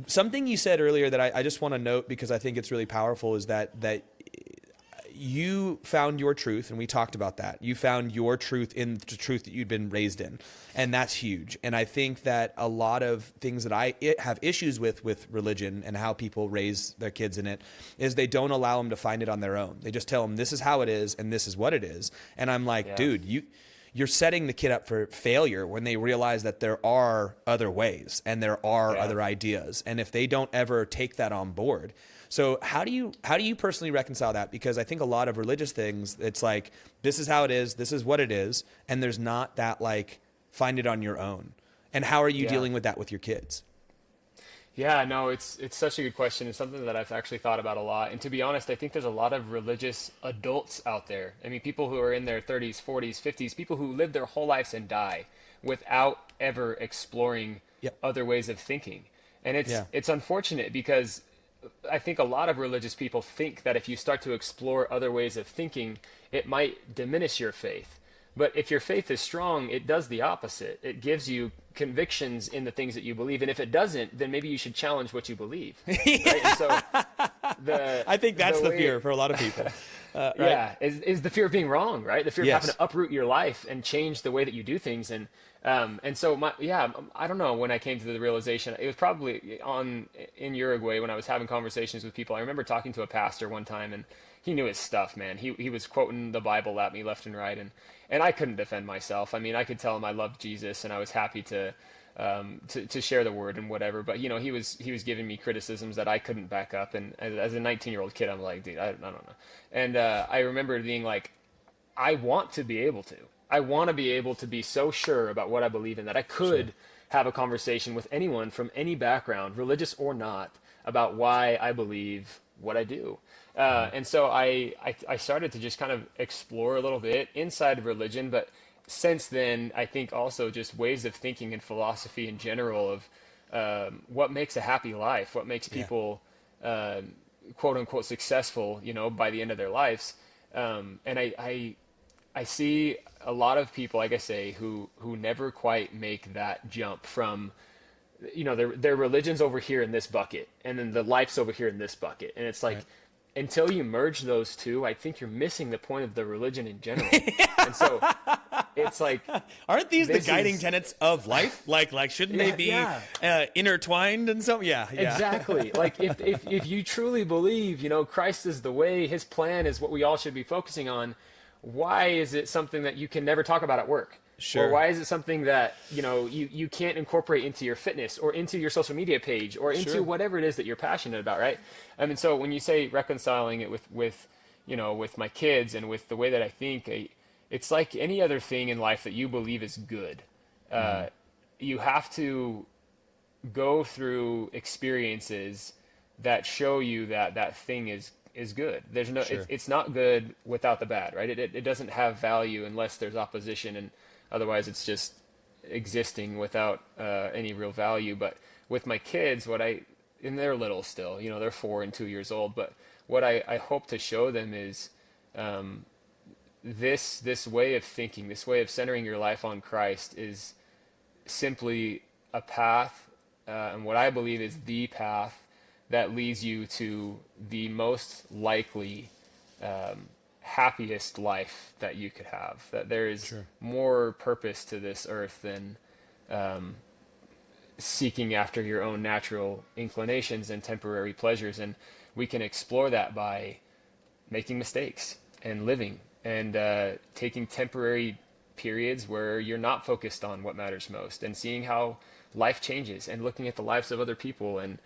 Something you said earlier that I just want to note because I think it's really powerful is that you found your truth, and we talked about that. You found your truth in the truth that you'd been raised in, and that's huge. And I think that a lot of things that I have issues with religion and how people raise their kids in it is they don't allow them to find it on their own. They just tell them this is how it is and this is what it is. And I'm like, dude, you're setting the kid up for failure when they realize that there are other ways and there are other ideas. And if they don't ever take that on board. So how do you personally reconcile that? Because I think a lot of religious things, it's like, this is how it is, this is what it is, and there's not that like, find it on your own. And how are you Yeah. dealing with that with your kids? Yeah, no, it's such a good question. It's something that I've actually thought about a lot. And to be honest, I think there's a lot of religious adults out there. I mean, people who are in their 30s, 40s, 50s, people who live their whole lives and die without ever exploring Yep. other ways of thinking. And Yeah. it's unfortunate because I think a lot of religious people think that if you start to explore other ways of thinking, it might diminish your faith. But if your faith is strong, it does the opposite. It gives you convictions in the things that you believe. And if it doesn't, then maybe you should challenge what you believe. Right? And so I think that's the way fear for a lot of people. Right? yeah, is the fear of being wrong, right? The fear of Yes. having to uproot your life and change the way that you do things. And so I don't know when I came to the realization. It was probably in Uruguay when I was having conversations with people. I remember talking to a pastor one time, and he knew his stuff, man. He was quoting the Bible at me left and right, and I couldn't defend myself. I mean, I could tell him I loved Jesus, and I was happy to share the word and whatever. But he was giving me criticisms that I couldn't back up. And as a 19-year-old kid, I'm like, dude, I don't know. And I remember being like, I want to be able to. I want to be able to be so sure about what I believe in that I could have a conversation with anyone from any background, religious or not, about why I believe what I do. And so I started to just kind of explore a little bit inside of religion, but since then, I think also just ways of thinking and philosophy in general of what makes a happy life, what makes people quote unquote successful, by the end of their lives. And I see a lot of people, like I say, who never quite make that jump from, their religion's over here in this bucket, and then the life's over here in this bucket. And it's like, Right. until you merge those two, I think you're missing the point of the religion in general. And so it's like, Aren't these the this guiding is- tenets of life? Like shouldn't they be intertwined and so? Yeah. exactly. Like if you truly believe, Christ is the way, his plan is what we all should be focusing on, why is it something that you can never talk about at work? Sure. Or why is it something that, you can't incorporate into your fitness or into your social media page or into Sure. whatever it is that you're passionate about, right? I mean, so when you say reconciling it with with my kids and with the way that I think, it's like any other thing in life that you believe is good. You have to go through experiences that show you that that thing is good. There's no, Sure. it's not good without the bad, right? It doesn't have value unless there's opposition, and otherwise it's just existing without any real value. But with my kids, and they're little still, they're 4 and 2 years old, but what I hope to show them is this way of thinking, this way of centering your life on Christ is simply a path, and what I believe is the path that leads you to the most likely happiest life that you could have. That there is Sure. more purpose to this earth than seeking after your own natural inclinations and temporary pleasures. And we can explore that by making mistakes and living and taking temporary periods where you're not focused on what matters most, and seeing how life changes, and looking at the lives of other people, and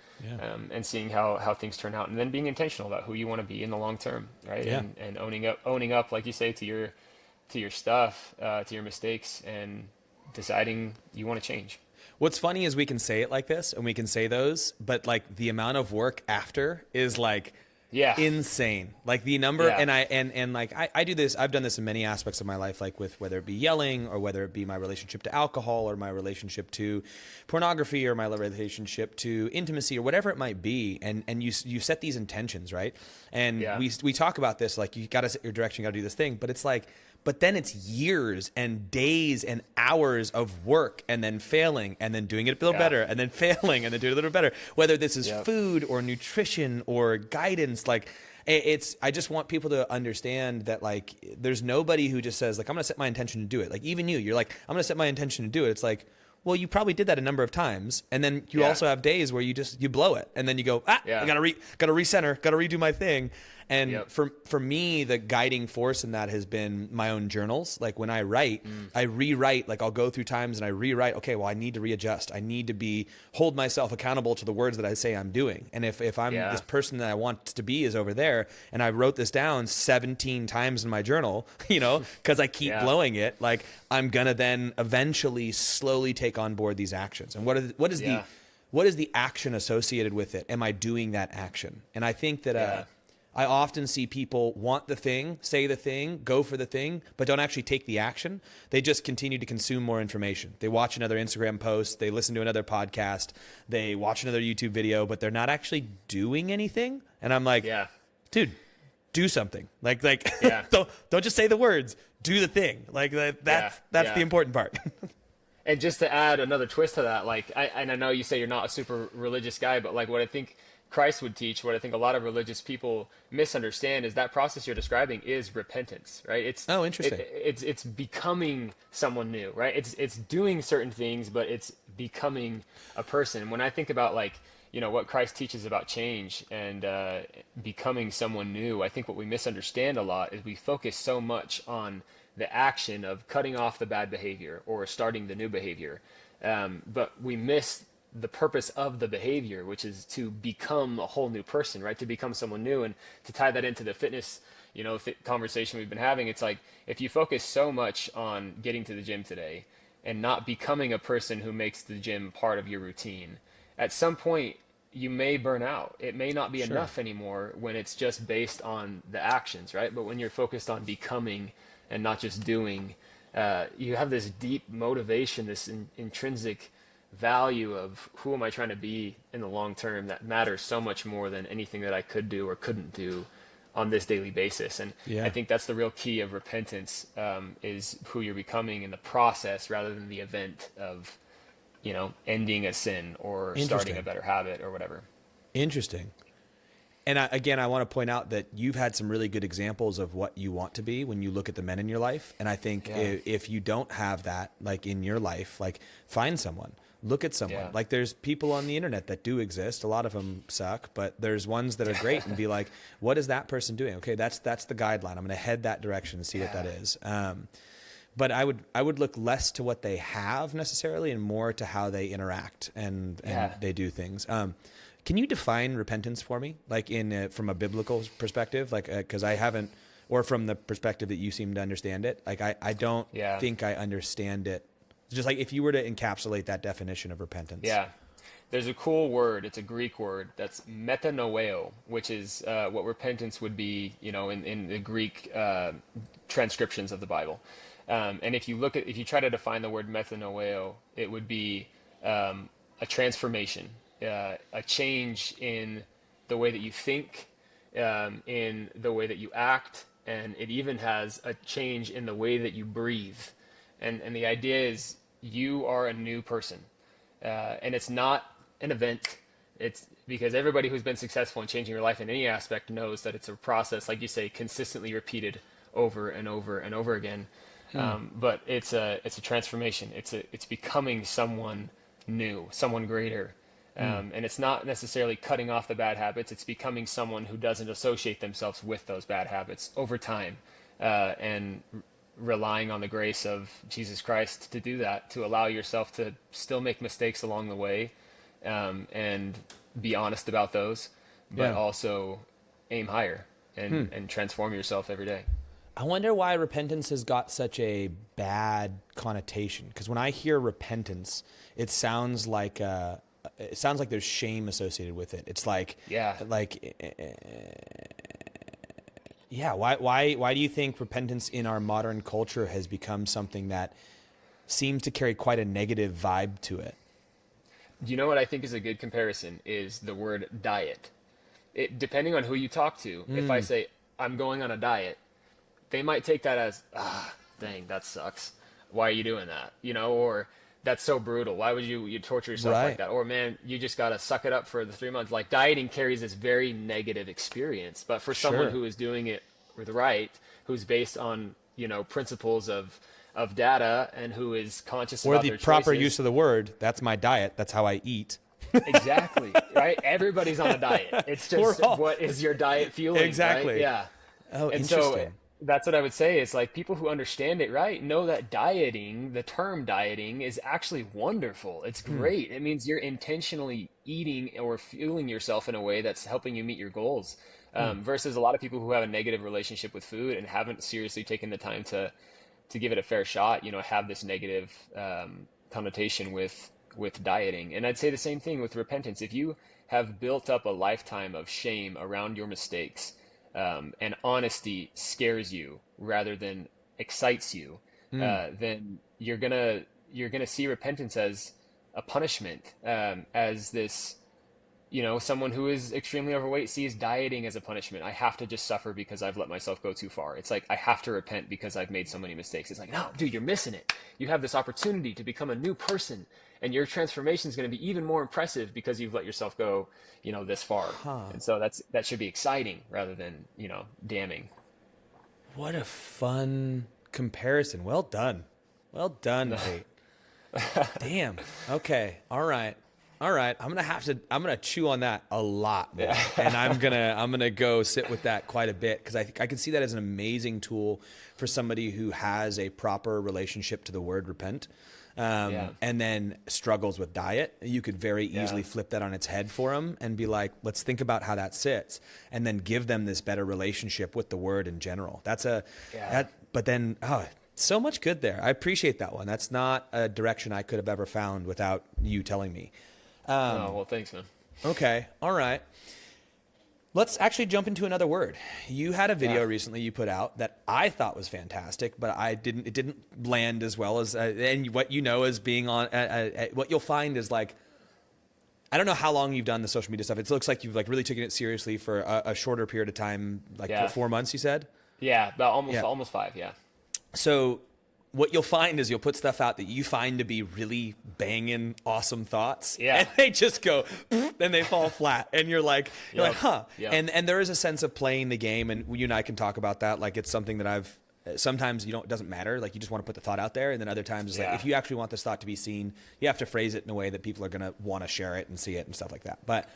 and seeing how things turn out, and then being intentional about who you want to be in the long term, right? Yeah. And owning up, like you say, to your stuff, to your mistakes, and deciding you want to change. What's funny is we can say it like this and we can say those, but like the amount of work after is like insane. Like the number, Yeah. and like I do this, I've done this in many aspects of my life, like with whether it be yelling or whether it be my relationship to alcohol or my relationship to pornography or my relationship to intimacy or whatever it might be. And you set these intentions, right? And Yeah. we talk about this, like you got to set your direction, you got to do this thing, but it's like, but then it's years and days and hours of work and then failing and then doing it a little better and then failing and then doing it a little better. Whether this is food or nutrition or guidance, like I just want people to understand that like there's nobody who just says like, I'm going to set my intention to do it. Like even you're like, I'm going to set my intention to do it. It's like, well, you probably did that a number of times. And then you also have days where you blow it. And then you go, I gotta recenter, gotta redo my thing. And Yep. for me, the guiding force in that has been my own journals. Like when I write, I rewrite, like I'll go through times and I rewrite, okay, well, I need to readjust. I need to hold myself accountable to the words that I say I'm doing. And if I'm Yeah. this person that I want to be is over there, and I wrote this down 17 times in my journal, because I keep Yeah. blowing it, like I'm going to then eventually slowly take on board these actions. And Yeah. what is the action associated with it? Am I doing that action? And I think that Yeah. I often see people want the thing, say the thing, go for the thing, but don't actually take the action. They just continue to consume more information. They watch another Instagram post, they listen to another podcast, they watch another YouTube video, but they're not actually doing anything. And I'm like, Yeah. dude, do something. Like Yeah. don't just say the words, do the thing. Like that's Yeah. the important part. And just to add another twist to that, like, I know you say you're not a super religious guy, but like what I think Christ would teach, what I think a lot of religious people misunderstand is that process you're describing is repentance, right? Oh, interesting. It's becoming someone new, right? It's doing certain things, but it's becoming a person. When I think about like, what Christ teaches about change and becoming someone new, I think what we misunderstand a lot is we focus so much on the action of cutting off the bad behavior or starting the new behavior. But we miss the purpose of the behavior, which is to become a whole new person, right? To become someone new. And to tie that into the fitness, conversation we've been having, it's like, if you focus so much on getting to the gym today and not becoming a person who makes the gym part of your routine, at some point you may burn out. It may not be enough anymore when it's just based on the actions, right? But when you're focused on becoming and not just doing, you have this deep motivation, this intrinsic value of who am I trying to be in the long term that matters so much more than anything that I could do or couldn't do on this daily basis. And I think that's the real key of repentance, is who you're becoming in the process rather than the event of, ending a sin or starting a better habit or whatever. Interesting. And I want to point out that you've had some really good examples of what you want to be when you look at the men in your life. And I think if you don't have that, like in your life, like find someone, look at someone. Yeah. Like there's people on the internet that do exist. A lot of them suck, but there's ones that are great and be like, what is that person doing? Okay, that's the guideline. I'm going to head that direction and see what that is. But I would look less to what they have necessarily and more to how they interact and they do things. Can you define repentance for me, like from a biblical perspective, like because I haven't, or from the perspective that you seem to understand it? Like I don't think I understand it. Just like if you were to encapsulate that definition of repentance. Yeah, there's a cool word. It's a Greek word that's metanoeo, which is what repentance would be, in the Greek transcriptions of the Bible. And if you try to define the word metanoeo, it would be a transformation. A change in the way that you think, in the way that you act, and it even has a change in the way that you breathe. And the idea is you are a new person. And it's not an event. It's because everybody who's been successful in changing your life in any aspect knows that it's a process, like you say, consistently repeated over and over and over again. But it's a transformation. It's becoming someone new, someone greater. And it's not necessarily cutting off the bad habits. It's becoming someone who doesn't associate themselves with those bad habits over time, and relying on the grace of Jesus Christ to do that, to allow yourself to still make mistakes along the way, and be honest about those, but also aim higher and transform yourself every day. I wonder why repentance has got such a bad connotation. Because when I hear repentance, it sounds like there's shame associated with it. It's like, why do you think repentance in our modern culture has become something that seems to carry quite a negative vibe to it? Do you know what I think is a good comparison is the word diet. Depending on who you talk to, if I say, I'm going on a diet, they might take that as, dang, that sucks. Why are you doing that? Or that's so brutal. Why would you torture yourself like that? Or, man, you just got to suck it up for the 3 months. Like, dieting carries this very negative experience. But for someone who is doing it right, who's based on, principles of data and who is conscious about their choices. Or the proper use of the word, that's my diet. That's how I eat. Exactly, right? Everybody's on a diet. It's We're just, all what is your diet fueling, right? exactly. Yeah. Oh, And so interesting. that's what I would say is like people who understand it right know that dieting, the term dieting, is actually wonderful. It's great. It means you're intentionally eating or fueling yourself in a way that's helping you meet your goals. Versus a lot of people who have a negative relationship with food and haven't seriously taken the time to give it a fair shot, have this negative connotation with dieting. And I'd say the same thing with repentance. If you have built up a lifetime of shame around your mistakes, and honesty scares you rather than excites you, then you're gonna see repentance as a punishment, as this, someone who is extremely overweight sees dieting as a punishment. I have to just suffer because I've let myself go too far. It's like, I have to repent because I've made so many mistakes. It's like, no, dude, you're missing it. You have this opportunity to become a new person, and your transformation is going to be even more impressive because you've let yourself go, this far. And so that should be exciting rather than, damning. What a fun comparison. Well done. Well done, Tate. Damn. Okay. All right. All right. I'm gonna chew on that a lot more. Yeah. And I'm gonna go sit with that quite a bit, because I can see that as an amazing tool for somebody who has a proper relationship to the word repent. Yeah. And then struggles with diet. You could very easily flip that on its head for them and be like, let's think about how that sits, and then give them this better relationship with the word in general. But then, so much good there. I appreciate that one. That's not a direction I could have ever found without you telling me. Oh, well, thanks, man. Okay. All right. Let's actually jump into another word. You had a video recently you put out that I thought was fantastic, but it didn't land as well as, and what is being on, what you'll find is like, I don't know how long you've done the social media stuff. It looks like you've like really taken it seriously for a shorter period of time, like 4 months, you said? Yeah, about almost 5, yeah. So what you'll find is you'll put stuff out that you find to be really banging, awesome thoughts. Yeah. And they just go, and they fall flat. And you're like, huh. Yep. And there is a sense of playing the game. And you and I can talk about that. Like, it's something that sometimes it doesn't matter. Like, you just want to put the thought out there. And then other times it's like, if you actually want this thought to be seen, you have to phrase it in a way that people are going to want to share it and see it and stuff like that. But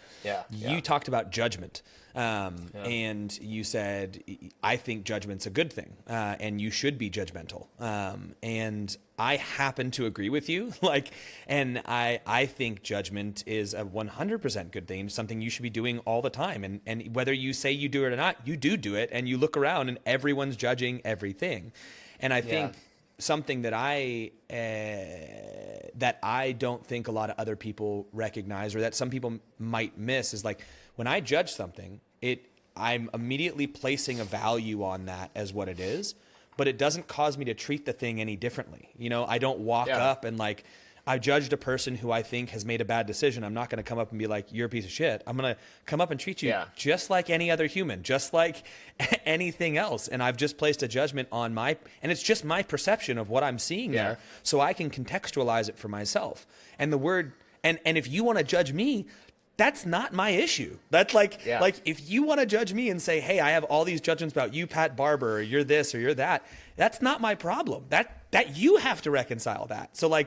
you talked about judgment. And you said, I think judgment's a good thing, and you should be judgmental. And I happen to agree with you. And I think judgment is a 100% good thing, something you should be doing all the time. And whether you say you do it or not, you do it, and you look around and everyone's judging everything. And I think something that I don't think a lot of other people recognize, or that some people might miss, is like, when I judge something, I'm immediately placing a value on that as what it is, but it doesn't cause me to treat the thing any differently. I don't walk up and like, I judged a person who I think has made a bad decision. I'm not going to come up and be like, you're a piece of shit. I'm going to come up and treat you just like any other human, just like anything else. And I've just placed a judgment on and it's just my perception of what I'm seeing there, so I can contextualize it for myself. And the word, and if you want to judge me, that's not my issue. That's like if you want to judge me and say, hey, I have all these judgments about you, Pat Barber, or you're this or you're that, that's not my problem. That you have to reconcile that. So I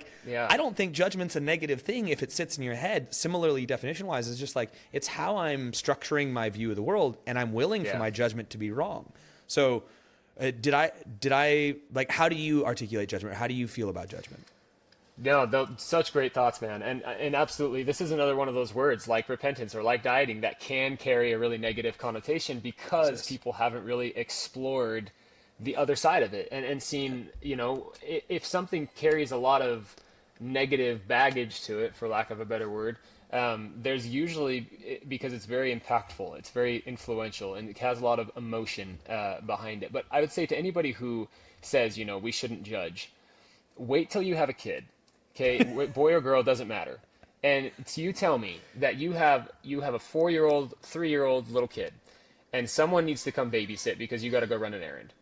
don't think judgment's a negative thing if it sits in your head. Similarly, definition wise, it's just like, it's how I'm structuring my view of the world, and I'm willing for my judgment to be wrong. So did I like, how do you articulate judgment? How do you feel about judgment? No, such great thoughts, man. And absolutely, this is another one of those words like repentance or like dieting that can carry a really negative connotation because people haven't really explored the other side of it and seen, if something carries a lot of negative baggage to it, for lack of a better word, there's usually, because it's very impactful, it's very influential, and it has a lot of emotion behind it. But I would say to anybody who says, we shouldn't judge, wait till you have a kid. Okay, boy or girl, doesn't matter. And you tell me that you have a 4-year-old, 3-year-old little kid, and someone needs to come babysit because you got to go run an errand,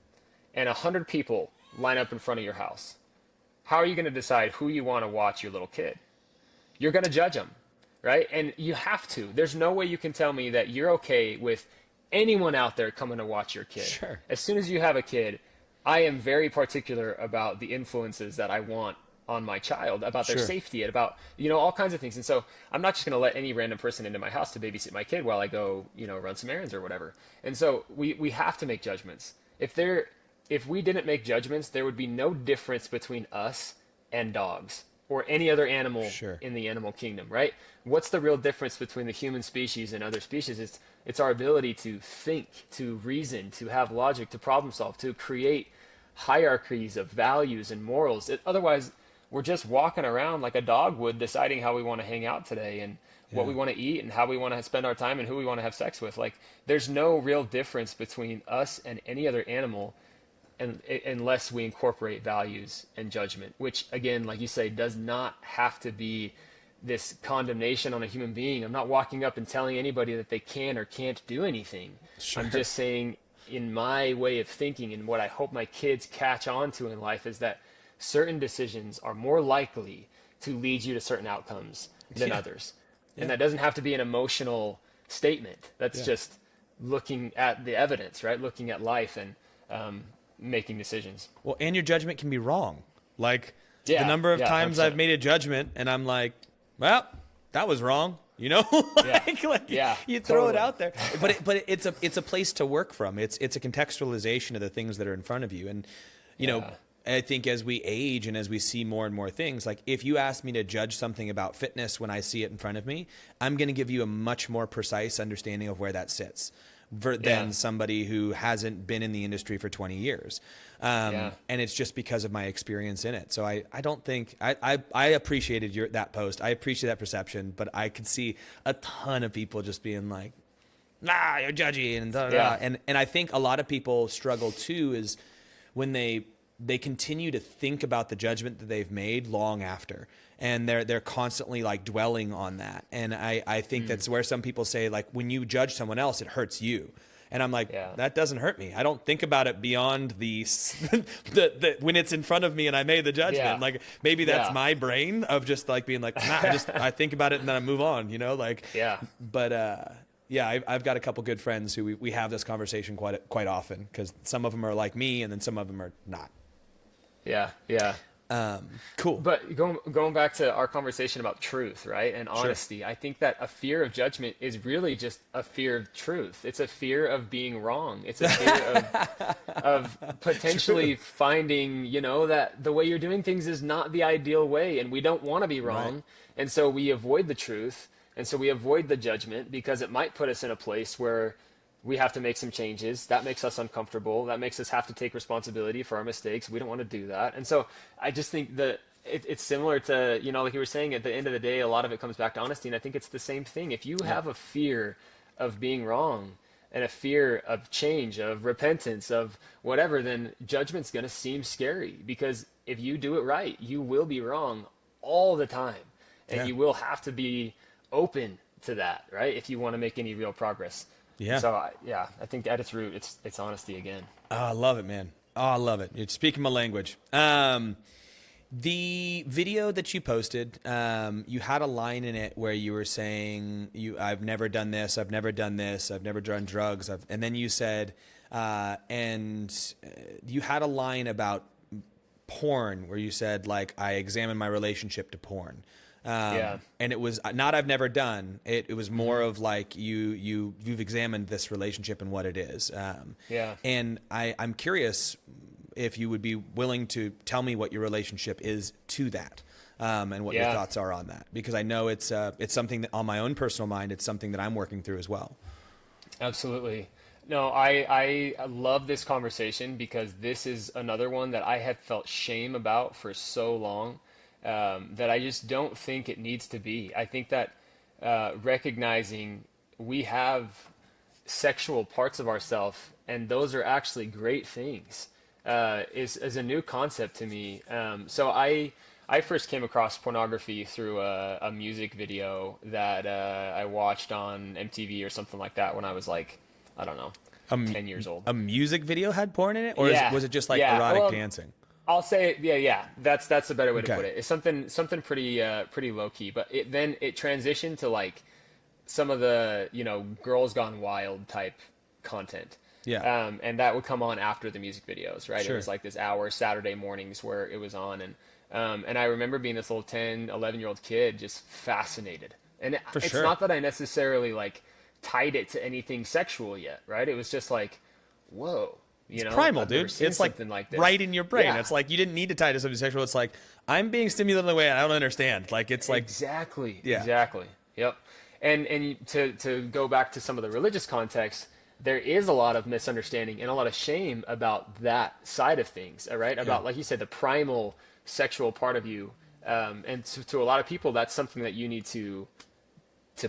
and 100 people line up in front of your house. How are you going to decide who you want to watch your little kid? You're going to judge them, right? And you have to. There's no way you can tell me that you're okay with anyone out there coming to watch your kid. Sure. As soon as you have a kid, I am very particular about the influences that I want on my child, about their Sure. safety, and about, all kinds of things. And so I'm not just going to let any random person into my house to babysit my kid while I go, run some errands or whatever. And so we have to make judgments. If we didn't make judgments, there would be no difference between us and dogs or any other animal Sure. in the animal kingdom, right? What's the real difference between the human species and other species? It's our ability to think, to reason, to have logic, to problem solve, to create hierarchies of values and morals. Otherwise, we're just walking around like a dog would, deciding how we want to hang out today and what we want to eat and how we want to spend our time and who we want to have sex with. Like, there's no real difference between us and any other animal, and unless we incorporate values and judgment, which, again, like you say, does not have to be this condemnation on a human being. I'm not walking up and telling anybody that they can or can't do anything. Sure. I'm just saying, in my way of thinking, and what I hope my kids catch on to in life, is that certain decisions are more likely to lead you to certain outcomes than others. And that doesn't have to be an emotional statement. That's just looking at the evidence, right? Looking at life and making decisions. Well, and your judgment can be wrong. Like the Yeah, number of yeah, times 100%. I've made a judgment and I'm like, well, that was wrong. Like you throw it totally. out there, but it's a place to work from. It's a contextualization of the things that are in front of you. And, I think as we age and as we see more and more things, like if you ask me to judge something about fitness when I see it in front of me, I'm going to give you a much more precise understanding of where that sits than somebody who hasn't been in the industry for 20 years. And it's just because of my experience in it. So I don't think I appreciated that post. I appreciate that perception, but I could see a ton of people just being like, nah, you're judgy and da, da, da. And I think a lot of people struggle too is when they continue to think about the judgment that they've made long after, and they're constantly like dwelling on that. And I think that's where some people say, like, when you judge someone else, it hurts you. And I'm like, that doesn't hurt me. I don't think about it beyond the when it's in front of me and I made the judgment. Yeah. Like maybe that's my brain of just like being like, nah, I think about it and then I move on, But I've got a couple good friends who we have this conversation quite often, because some of them are like me and then some of them are not. Yeah. Cool. But going back to our conversation about truth, right, and honesty, Sure. I think that a fear of judgment is really just a fear of truth. It's a fear of being wrong. It's a fear of potentially finding, that the way you're doing things is not the ideal way, and we don't want to be wrong, Right. and so we avoid the truth, and so we avoid the judgment because it might put us in a place where we have to make some changes. That makes us uncomfortable. That makes us have to take responsibility for our mistakes. We don't want to do that. And so I just think that it's similar to, like you were saying, at the end of the day, a lot of it comes back to honesty. And I think it's the same thing. If you have a fear of being wrong and a fear of change, of repentance, of whatever, then judgment's going to seem scary, because if you do it right, you will be wrong all the time. And you will have to be open to that, right? If you want to make any real progress. Yeah. So I think at its root, it's honesty again. Oh, I love it, man. Oh, I love it. You're speaking my language. The video that you posted, you had a line in it where you were saying, I've never done this, I've never done this, I've never done drugs. And then you said, you had a line about porn where you said, like, I examined my relationship to porn. And it was not I've never done. It was more of like you've examined this relationship and what it is. And I'm curious if you would be willing to tell me what your relationship is to that, and what your thoughts are on that, because I know it's something that on my own personal mind, it's something that I'm working through as well. Absolutely. No, I love this conversation, because this is another one that I have felt shame about for so long. That I just don't think it needs to be. I think that recognizing we have sexual parts of ourselves, and those are actually great things, is a new concept to me. So I first came across pornography through a music video that I watched on MTV or something like that when I was like, I don't know, 10 years old. A music video had porn in it, or was it just like Yeah. erotic dancing? I'll say, yeah. That's a better way to Okay. put it. It's something pretty low key, but it transitioned to like some of the Girls Gone Wild type content. Yeah. And that would come on after the music videos, right? Sure. It was like this hour Saturday mornings where it was on, and And I remember being this little 10, 11-year-old kid just fascinated. And For it's sure. not that I necessarily like tied it to anything sexual yet, right? It was just like, whoa, It's primal, I've never dude. seen It's like something like this. right in your brain. Yeah, It's like you didn't need to tie it to something sexual. It's like I'm being stimulated in a way I don't understand. Like it's like, exactly, yeah, exactly. Yep. And to go back to some of the religious context, there is a lot of misunderstanding and a lot of shame about that side of things, all right? yeah, About, like you said, the primal sexual part of you. And to a lot of people, that's something that you need to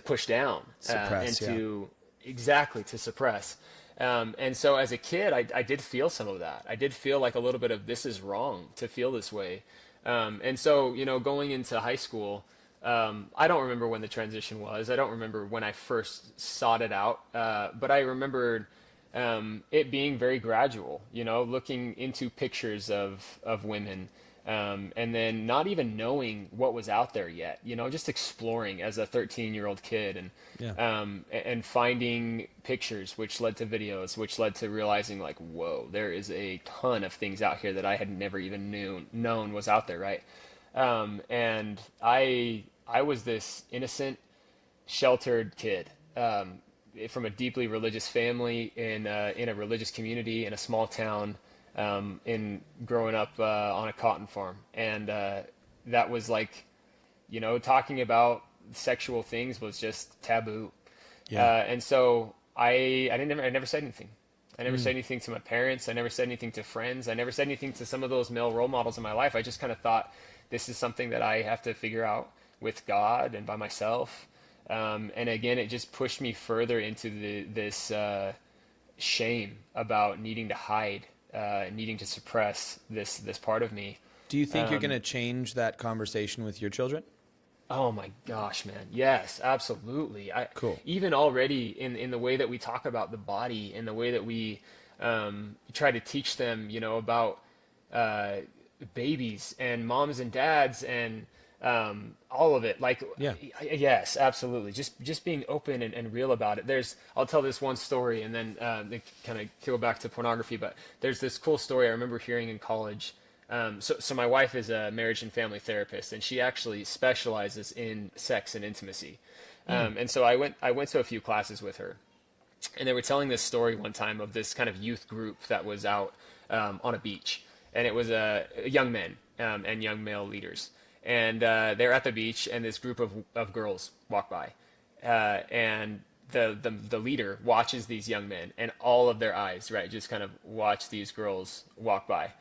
push down and suppress, yeah. to exactly to suppress. And so as a kid, I did feel some of that. I did feel like a little bit of this is wrong to feel this way. And so, going into high school, I don't remember when the transition was. I don't remember when I first sought it out. But I remembered it being very gradual, looking into pictures of women. And then not even knowing what was out there yet, just exploring as a 13-year-old kid Yeah. and finding pictures, which led to videos, which led to realizing like, whoa, there is a ton of things out here that I had never even known was out there, right? And I was this innocent, sheltered kid from a deeply religious family in a religious community in a small town in growing up on a cotton farm, and that was like, talking about sexual things was just taboo, Yeah. and so I never said anything. I never said anything to my parents. I never said anything to friends. I never said anything to some of those male role models in my life. I just kind of thought this is something that I have to figure out with God and by myself. And again, it just pushed me further into this shame about needing to hide, needing to suppress this part of me. Do you think you're going to change that conversation with your children? Oh my gosh, man. Yes, absolutely. Cool. Even already in the way that we talk about the body and the way that we try to teach them, about babies and moms and dads and all of it. Like, Yeah. yes, absolutely. Just being open and real about it. I'll tell this one story and then kind of go back to pornography, but there's this cool story I remember hearing in college. So my wife is a marriage and family therapist, and she actually specializes in sex and intimacy. And so I went to a few classes with her, and they were telling this story one time of this kind of youth group that was out on a beach, and it was young men and young male leaders, and they're at the beach, and this group of girls walk by, and the leader watches these young men, and all of their eyes, right, just kind of watch these girls walk by.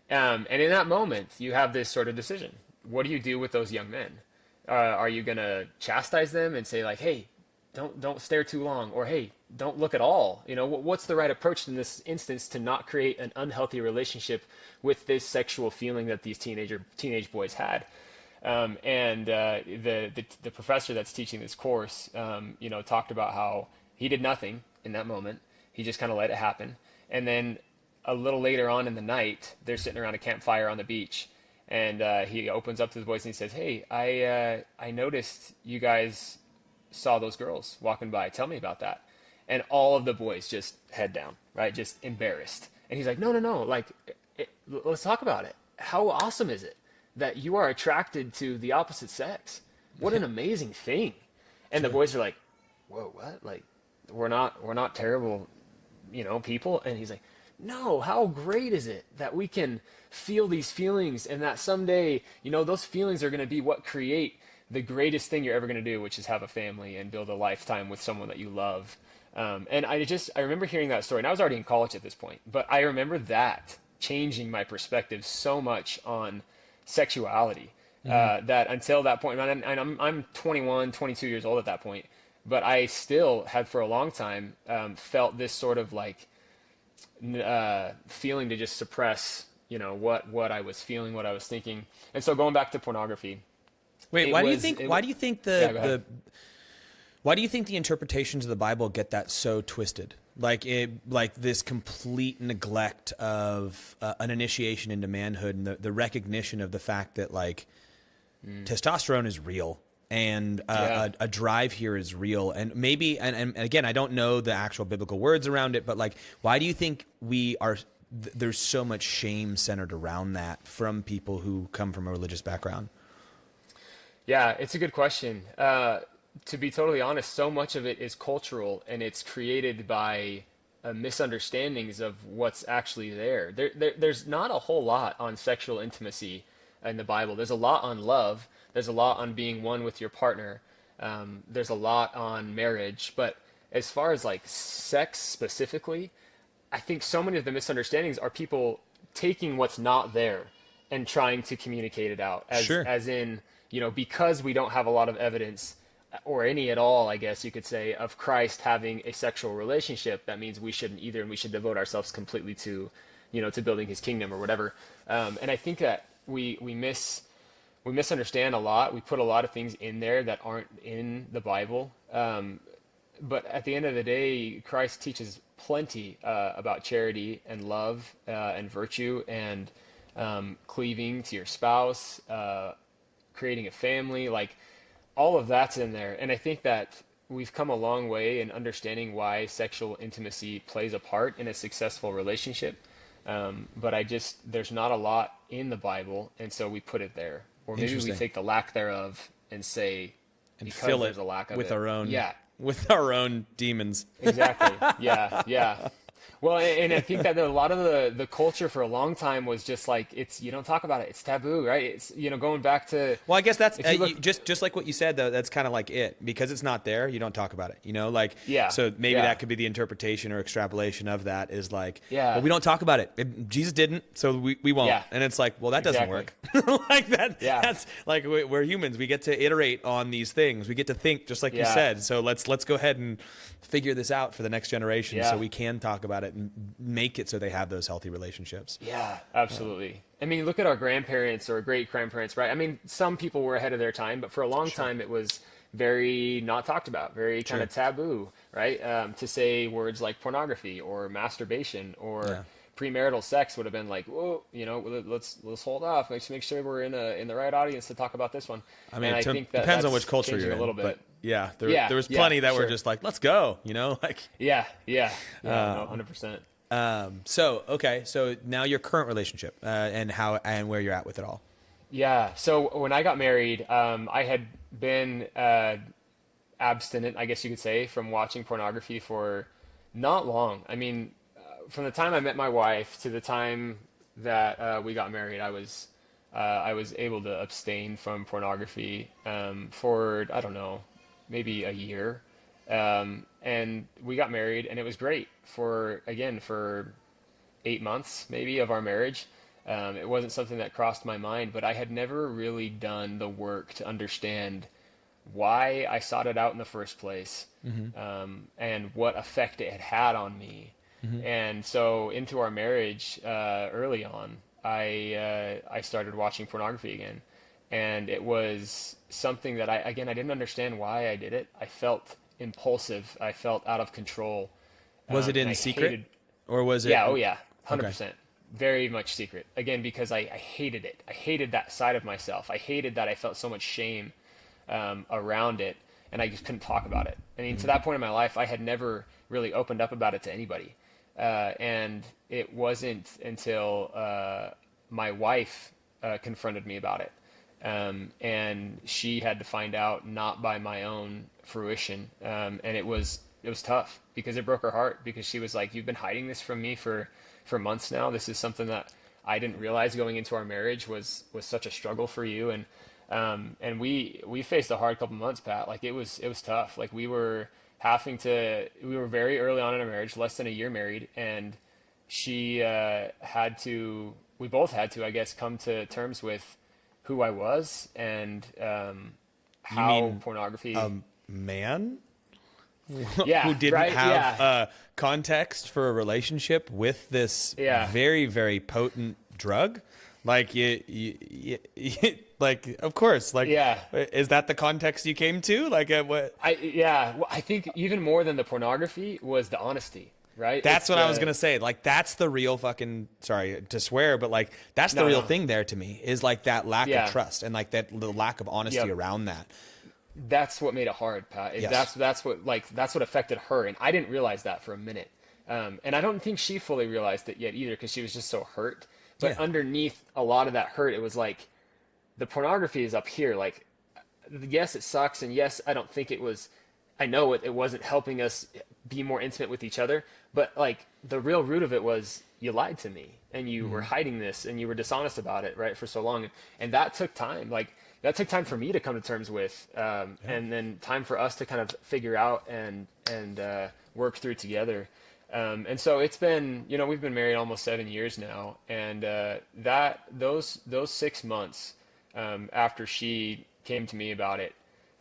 And in that moment, you have this sort of decision. What do you do with those young men? Are you going to chastise them and say like, hey, don't stare too long, or hey, don't look at all? What's the right approach in this instance to not create an unhealthy relationship with this sexual feeling that these teenage boys had? And the professor that's teaching this course, talked about how he did nothing in that moment. He just kind of let it happen. And then a little later on in the night, they're sitting around a campfire on the beach, and he opens up to the boys and he says, "Hey, I noticed you guys saw those girls walking by. Tell me about that." And all of the boys just head down, right, just embarrassed. And he's like, "No, like, let's talk about it. How awesome is it that you are attracted to the opposite sex? What an amazing thing!" And the boys are like, "Whoa, what? Like, we're not terrible, people." And he's like, "No, how great is it that we can feel these feelings, and that someday, those feelings are going to be what create the greatest thing you're ever going to do, which is have a family and build a lifetime with someone that you love." And I remember hearing that story, and I was already in college at this point, but I remember that changing my perspective so much on sexuality, that until that point, and I'm 21, 22 years old at that point, but I still had for a long time felt this sort of like feeling to just suppress, what I was feeling, what I was thinking. And so going back to pornography. Wait, why do you think Yeah, go ahead. why do you think the interpretations of the Bible get that so twisted? Like this complete neglect of an initiation into manhood, and the recognition of the fact that like testosterone is real, and a drive here is real, and maybe and again, I don't know the actual biblical words around it, but like, why do you think we are there's so much shame centered around that from people who come from a religious background? Yeah, it's a good question. To be totally honest, so much of it is cultural, and it's created by misunderstandings of what's actually there. There's not a whole lot on sexual intimacy in the Bible. There's a lot on love. There's a lot on being one with your partner. There's a lot on marriage. But as far as like sex specifically, I think so many of the misunderstandings are people taking what's not there and trying to communicate it out Sure. as in, because we don't have a lot of evidence or any at all, I guess you could say, of Christ having a sexual relationship. That means we shouldn't either, and we should devote ourselves completely to, to building his kingdom or whatever. And I think that we misunderstand a lot. We put a lot of things in there that aren't in the Bible. But at the end of the day, Christ teaches plenty about charity and love and virtue and cleaving to your spouse, creating a family, like all of that's in there. And I think that we've come a long way in understanding why sexual intimacy plays a part in a successful relationship. But there's not a lot in the Bible, and so we put it there. Or maybe we take the lack thereof and say, And because fill there's it a lack of with it. our own, Yeah, with our own demons. exactly. Yeah, yeah. Well, and I think that a lot of the culture for a long time was just like, you don't talk about it. It's taboo, right? It's, going back to, Well, I guess that's if you look, just like what you said, though. That's kind of like it, because it's not there. You don't talk about it, like, Yeah, so maybe yeah. that could be the interpretation or extrapolation of that is like, Yeah. well, we don't talk about it. Jesus didn't, so we won't. Yeah. And it's like, well, that doesn't Exactly. work. Like that. Yeah. That's like, we're humans. We get to iterate on these things. We get to think just like you Yeah. said. So let's go ahead and figure this out for the next generation, Yeah. so we can talk about it and make it so they have those healthy relationships. Yeah, absolutely. I mean, look at our grandparents or great-grandparents, right? I mean, some people were ahead of their time, but for a long time it was very not talked about, very kind of taboo, right? To say words like pornography or masturbation or premarital sex would have been like, whoa, let's hold off. Let's make sure we're in the right audience to talk about this one. I mean, and I it think that depends on that's which culture changing you're in, a little bit. but there was plenty that were just like, let's go, like. Yeah, no, 100%. So now your current relationship, and where you're at with it all. Yeah. So when I got married, I had been abstinent, I guess you could say, from watching pornography for not long. I mean, from the time I met my wife to the time that we got married, I was able to abstain from pornography for, I don't know, maybe a year. And we got married, and it was great for 8 months maybe of our marriage. It wasn't something that crossed my mind, but I had never really done the work to understand why I sought it out in the first place, and what effect it had had on me. And so into our marriage, early on, I started watching pornography again, and it was something that I didn't understand why I did it. I felt impulsive. I felt out of control. Was it in secret, or was it? Yeah. Oh yeah. 100%. Okay. Very much secret. Again, because I hated it. I hated that side of myself. I hated that I felt so much shame around it, and I just couldn't talk about it. I mean, to that point in my life, I had never really opened up about it to anybody. And it wasn't until my wife confronted me about it. And she had to find out, not by my own fruition. And it was tough, because it broke her heart, because she was like, you've been hiding this from me for months now. This is something that I didn't realize going into our marriage was such a struggle for you. And we faced a hard couple months, Pat. Like it was tough. Like we were very early on in our marriage, less than a year married. And we both had to, I guess, come to terms with who I was and how pornography. Man? Yeah, who didn't right? have context for a relationship with this very, very potent drug? Like, like, of course, like, is that the context you came to? Like, what? Well, I think even more than the pornography was the honesty, right? That's what I was gonna say. Like, that's the real fucking, sorry to swear, but like, that's the real thing there to me, is like that lack of trust and like the lack of honesty around that. That's what made it hard, Pat. Yes. That's what affected her, and I didn't realize that for a minute. And I don't think she fully realized it yet either, because she was just so hurt. But Yeah. underneath a lot of that hurt, it was like the pornography is up here. Like, yes, it sucks, and yes, I don't think it was. I know it wasn't helping us be more intimate with each other, but like the real root of it was you lied to me and you were hiding this and you were dishonest about it, right, for so long, and that took time. Like that took time for me to come to terms with, and then time for us to kind of figure out and work through together. And so it's been, we've been married almost 7 years now, and those 6 months after she came to me about it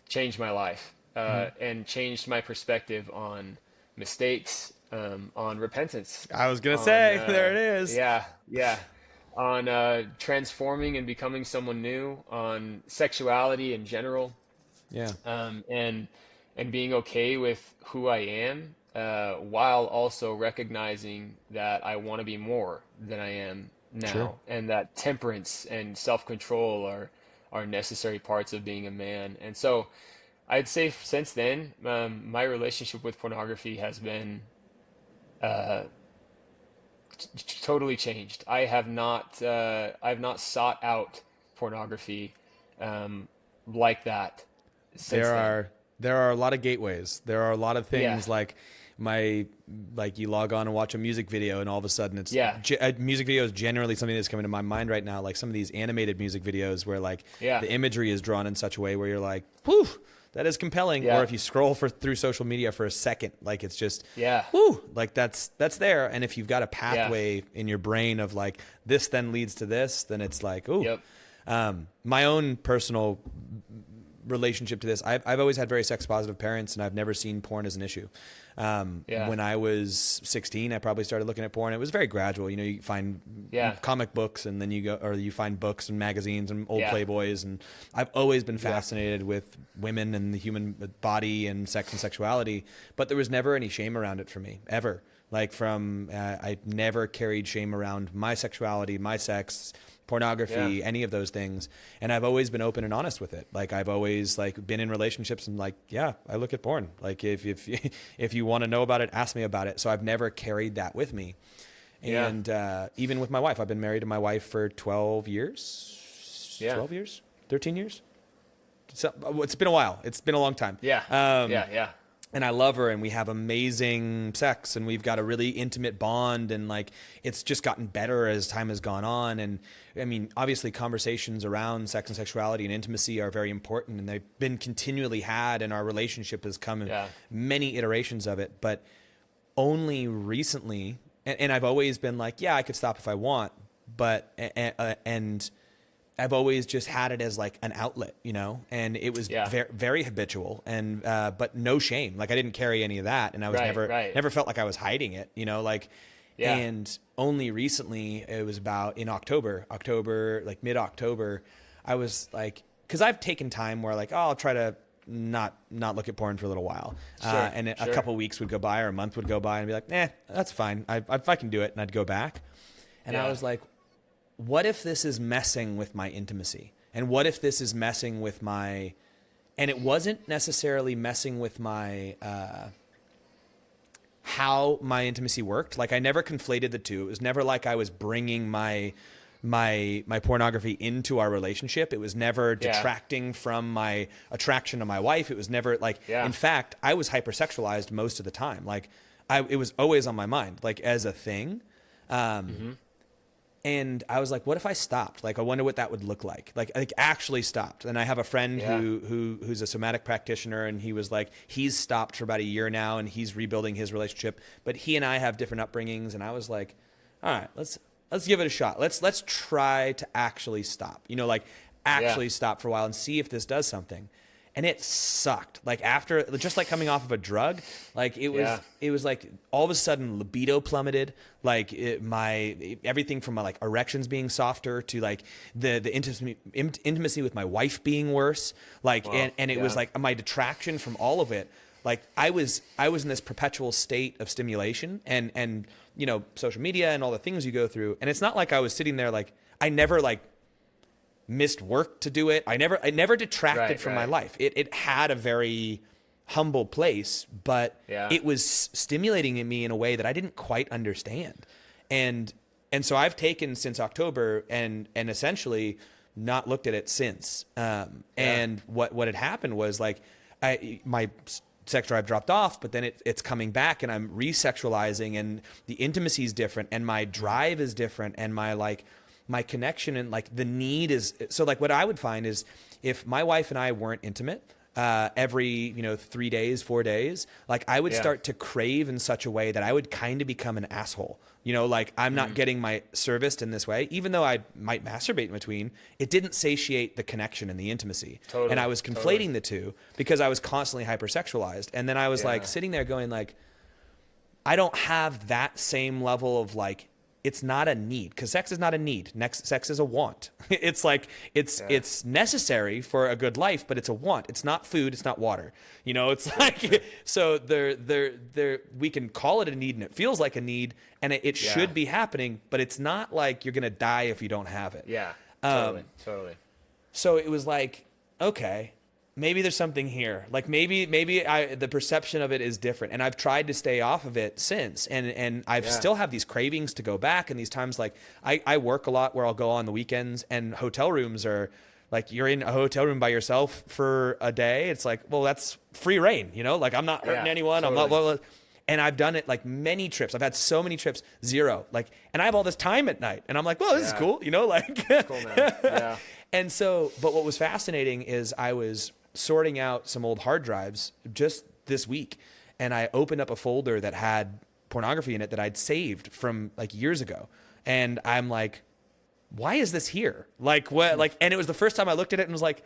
changed my life, and changed my perspective on mistakes, on repentance, I was gonna on say, there it is. yeah, on transforming and becoming someone new, on sexuality in general, Yeah, and being okay with who I am, while also recognizing that I want to be more than I am now, sure. and that temperance and self-control are necessary parts of being a man. And so I'd say since then, my relationship with pornography has been totally changed. I've not sought out pornography like that since there then. are there are a lot of gateways. There are a lot of Yeah, things like you log on and watch a music video, and all of a sudden yeah, a music video is generally something that's coming to my mind right now. Like some of these animated music videos where like yeah, the imagery is drawn in such a way where you're like, whew, that is compelling. Or yeah, if you scroll through social media for a second, like it's just, yeah, whew, like that's there. And if you've got a yeah, pathway in your brain of like this then leads to this, then it's like, ooh. yep, My own personal relationship to this, I've always had very sex positive parents, and I've never seen porn as an issue. yeah, When I was 16, I probably started looking at porn. It was very gradual. You find yeah, comic books, and then you find books and magazines and old yeah, Playboys. And I've always been yeah, fascinated with women and the human body and sex and sexuality, but there was never any shame around it for me, ever. Like I never carried shame around my sexuality, my sex, yeah, pornography, any of those things. And I've always been open and honest with it. Like I've always like been in relationships and like, yeah, I look at porn. Like if if you want to know about it, ask me about it. So I've never carried that with me. yeah, And even with my wife, I've been married to my wife for 12 years, yeah, 12 years, 13 years. So, it's been a while. It's been a long time. yeah, yeah, yeah, And I love her, and we have amazing sex, and we've got a really intimate bond, and like it's just gotten better as time has gone on. And I mean, obviously conversations around sex and sexuality and intimacy are very important, and they've been continually had, and our relationship has come in yeah, many iterations of it. But only recently, and I've always been like, yeah, I could stop if I want, but and I've always just had it as like an outlet, and it was yeah, very, very habitual, and but no shame. Like I didn't carry any of that, and I was right, right, never felt like I was hiding it, like. yeah, And only recently, it was about in October, like mid-October, I was like, because I've taken time where like, oh, I'll try to not look at porn for a little while, sure, and a sure, couple weeks would go by or a month would go by, and be like, that's fine. If I can do it, and I'd go back, and I yeah, was like, what if this is messing with my intimacy? And what if this is messing with my, and it wasn't necessarily messing with my, how my intimacy worked. Like I never conflated the two. It was never like I was bringing my pornography into our relationship. It was never yeah, detracting from my attraction to my wife. It was never like, yeah, in fact, I was hypersexualized most of the time. Like it was always on my mind, like as a thing. mm-hmm, And I was like, what if I stopped? Like, I wonder what that would look like. Like actually stopped. And I have a friend yeah, who's a somatic practitioner, and he was like, he's stopped for about a year now, and he's rebuilding his relationship. But he and I have different upbringings, and I was like, all right, let's give it a shot. Let's try to actually stop. Like yeah, actually stop for a while and see if this does something. And it sucked. Like after, just like coming off of a drug, like yeah, it was like all of a sudden libido plummeted. Like everything from my like erections being softer to like the intimacy with my wife being worse. Like, well, and it was yeah, like my detraction from all of it. Like I was in this perpetual state of stimulation and social media and all the things you go through. And it's not like I was sitting there, like I never like missed work to do it. I never detracted right, from my right, life. It had a very humble place, but Yeah. it was stimulating in me in a way that I didn't quite understand. And so I've taken since October and essentially not looked at it since. And what had happened was like my sex drive dropped off, but then it's coming back and I'm resexualizing and the intimacy is different and my drive is different and my connection and like the need is, so like what I would find is if my wife and I weren't intimate, every 3 days, 4 days, like I would start to crave in such a way that I would kind of become an asshole. Like I'm not getting my serviced in this way, even though I might masturbate in between. It didn't satiate the connection and the intimacy. Totally, and I was conflating the two because I was constantly hypersexualized. And then I was like sitting there going like, I don't have that same level of like, it's not a need, because sex is not a need. Sex is a want. It's like it's necessary for a good life, but it's a want. It's not food. It's not water. It's like so we can call it a need, and it feels like a need, and it should be happening, but it's not like you're gonna die if you don't have it. Yeah, totally. So it was like, okay, maybe there's something here. Like maybe the perception of it is different. And I've tried to stay off of it since. And I've still have these cravings to go back. And these times, like I work a lot where I'll go on the weekends, and hotel rooms are like, you're in a hotel room by yourself for a day. It's like, well, that's free reign, like I'm not hurting anyone. Totally. I'm not, blah, blah, blah. And I've done it like many trips. I've had so many trips, 0. Like, and I have all this time at night and I'm like, well, this is cool. Like, Cool, man. Yeah. And so, but what was fascinating is I was sorting out some old hard drives just this week, and I opened up a folder that had pornography in it that I'd saved from like years ago. And I'm like, why is this here? Like what? Like, and it was the first time I looked at it and was like,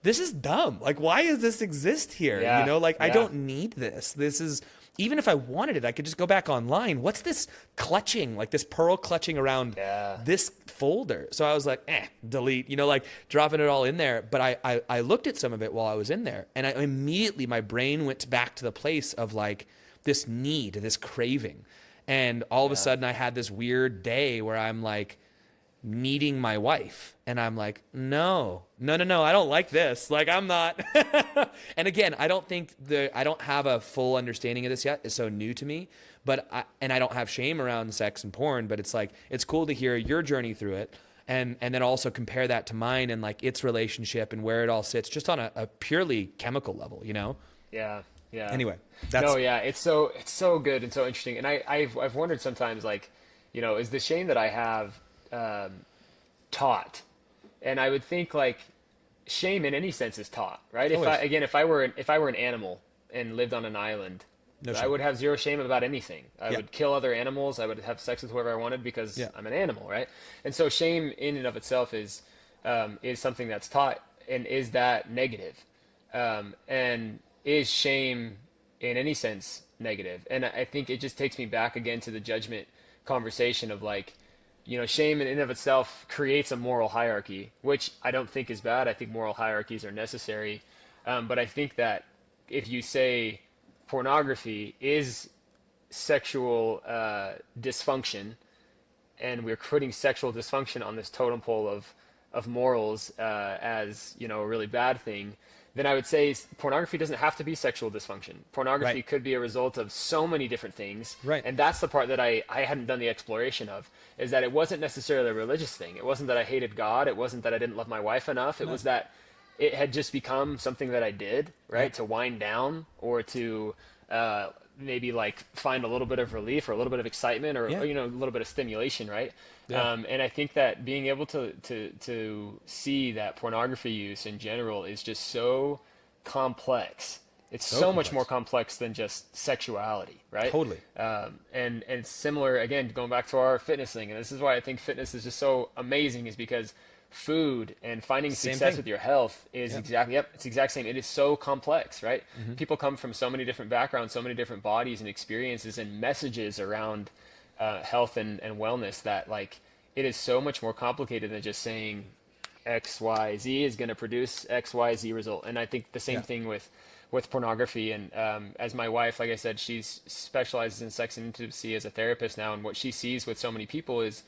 this is dumb. Like, why does this exist here? I don't need this. This is, even if I wanted it, I could just go back online. What's this clutching, like this pearl clutching around this folder? So I was like, delete, like dropping it all in there. But I looked at some of it while I was in there, and I immediately, my brain went back to the place of like this need, this craving. And all of a sudden I had this weird day where I'm like needing my wife. And I'm like, no, I don't like this. Like, I'm not. And again, I don't have a full understanding of this yet. It's so new to me, but I don't have shame around sex and porn, but it's like, it's cool to hear your journey through it. And then also compare that to mine and like its relationship and where it all sits just on a purely chemical level, Yeah. Yeah. Anyway, it's so good and so interesting. And I've wondered sometimes, like, is the shame that I have taught? And I would think like shame in any sense is taught, right? If I were an animal and lived on an island, I would have zero shame about anything. I would kill other animals. I would have sex with whoever I wanted because I'm an animal, right? And so shame in and of itself is something that's taught. And is that negative? And is shame in any sense negative? And I think it just takes me back again to the judgment conversation of like, shame in and of itself creates a moral hierarchy, which I don't think is bad. I think moral hierarchies are necessary. But I think that if you say pornography is sexual dysfunction, and we're putting sexual dysfunction on this totem pole of morals as, a really bad thing, then I would say pornography doesn't have to be sexual dysfunction. Pornography could be a result of so many different things. Right. And that's the part that I hadn't done the exploration of, is that it wasn't necessarily a religious thing. It wasn't that I hated God. It wasn't that I didn't love my wife enough. It was that it had just become something that I did, right? To wind down or to maybe like find a little bit of relief or a little bit of excitement or, a little bit of stimulation, right? And I think that being able to see that pornography use in general is just so complex. It's so much more complex than just sexuality, right? Totally. And similar, again, going back to our fitness thing, and this is why I think fitness is just so amazing, is because food and finding success with your health is it's the exact same. It is so complex, right? Mm-hmm. People come from so many different backgrounds, so many different bodies and experiences and messages around health and wellness, that like it is so much more complicated than just saying XYZ is going to produce XYZ result. And I think the same thing with pornography. And as my wife, like I said, she specializes in sex and intimacy as a therapist now, and what she sees with so many people is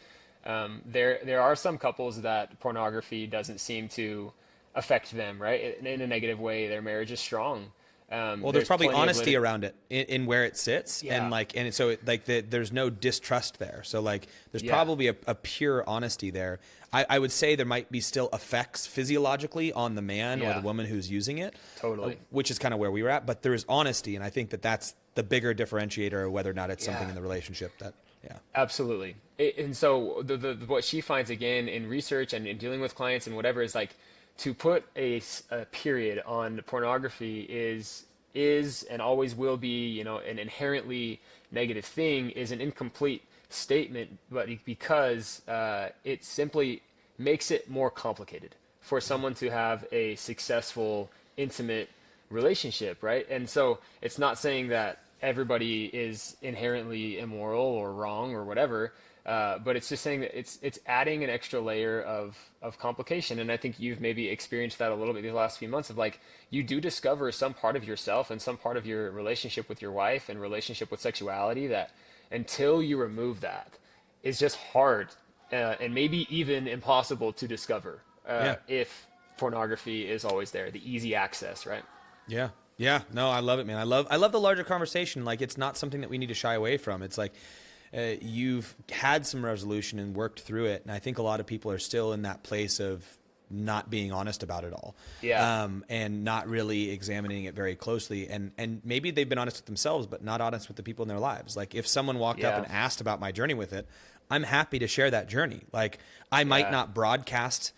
there are some couples that pornography doesn't seem to affect them, right? In a negative way. Their marriage is strong. Well, there's probably plenty of honesty around it in where it sits, Yeah. and like, and so it, like there's no distrust there. So like, there's Yeah. probably a pure honesty there. I would say there might be still effects physiologically on the man or Yeah. the woman who's using it, Totally. which is kind of where we were at. But there is honesty, and I think that that's the bigger differentiator of whether or not it's something Yeah. in the relationship that, yeah. Absolutely. And so what she finds again in research and in dealing with clients and whatever is like to put a period on pornography is and always will be, you know, an inherently negative thing is an incomplete statement, but because it simply makes it more complicated for someone to have a successful, intimate relationship, right? And so it's not saying that everybody is inherently immoral or wrong or whatever, but it's just saying that it's adding an extra layer of complication. And I think you've maybe experienced that a little bit these last few months of like you do discover some part of yourself and some part of your relationship with your wife and relationship with sexuality that until you remove that is just hard and maybe even impossible to discover if pornography is always there, the easy access, right? Yeah. Yeah. No, I love it, man. I love the larger conversation. Like, it's not something that we need to shy away from. It's like, you've had some resolution and worked through it. And I think a lot of people are still in that place of not being honest about it all. Yeah. And not really examining it very closely. And maybe they've been honest with themselves, but not honest with the people in their lives. Like, if someone walked up and asked about my journey with it, I'm happy to share that journey. Like, I might not broadcast,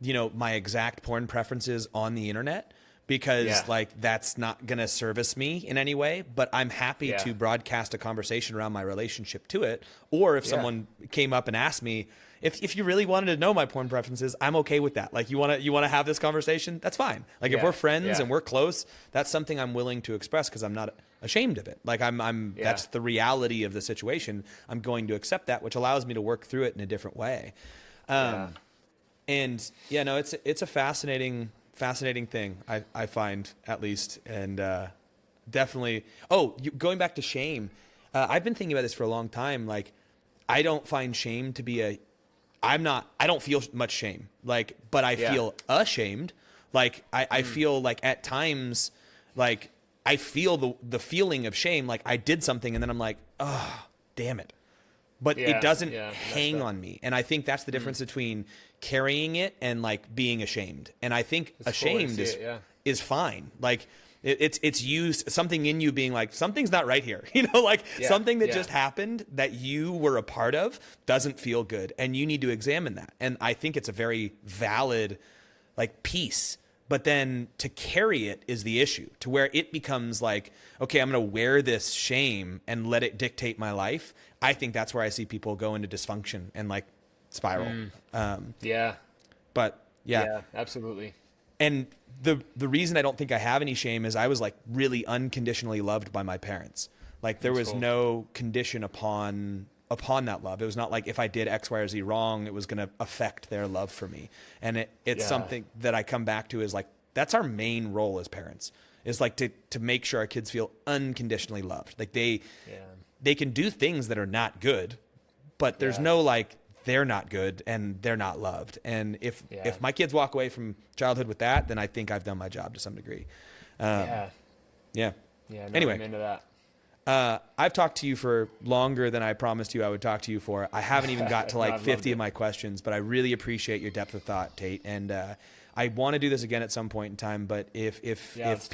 you know, my exact porn preferences on the internet, because like that's not going to service me in any way, but I'm happy to broadcast a conversation around my relationship to it. Or if someone came up and asked me, if you really wanted to know my porn preferences, I'm okay with that. Like, you want to have this conversation, that's fine. Like, if we're friends and we're close, that's something I'm willing to express because I'm not ashamed of it. Like, that's the reality of the situation. I'm going to accept that, which allows me to work through it in a different way. And yeah, no, it's a fascinating thing, I find, at least. And definitely, going back to shame, I've been thinking about this for a long time. Like, I don't find shame to be I don't feel much shame, like, but I feel ashamed. Like, I feel like at times, like, I feel the feeling of shame, like I did something and then I'm like, oh, damn it. But it doesn't hang on me. And I think that's the difference between carrying it and like being ashamed. And I think ashamed is fine. Like, it's used, something in you being like, something's not right here. You know, like something that just happened that you were a part of doesn't feel good. And you need to examine that. And I think it's a very valid like piece. But then to carry it is the issue, to where it becomes like, okay, I'm going to wear this shame and let it dictate my life. I think that's where I see people go into dysfunction and like spiral. But yeah, absolutely. And the reason I don't think I have any shame is I was like really unconditionally loved by my parents. Like, there was no condition upon that love. It was not like if I did X, Y, or Z wrong, it was going to affect their love for me. And it's something that I come back to is like, that's our main role as parents, is like to make sure our kids feel unconditionally loved. Like they can do things that are not good, but there's no like, they're not good and they're not loved. And if my kids walk away from childhood with that, then I think I've done my job to some degree. No, Anyway, I'm into that. I've talked to you for longer than I promised you I would talk to you for. I haven't even got to like 50 of my questions, but I really appreciate your depth of thought, Tate. And I want to do this again at some point in time. But if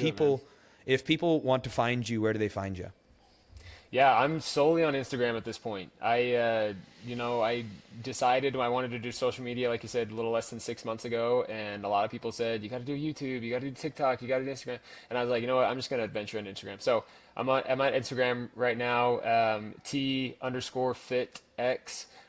people want to find you, where do they find you? Yeah, I'm solely on Instagram at this point. I decided I wanted to do social media, like you said, a little less than 6 months ago, and a lot of people said, you got to do YouTube, you got to do TikTok, you got to do Instagram, and I was like, you know what, I'm just going to venture into Instagram. So I'm on Instagram right now, T_FitX.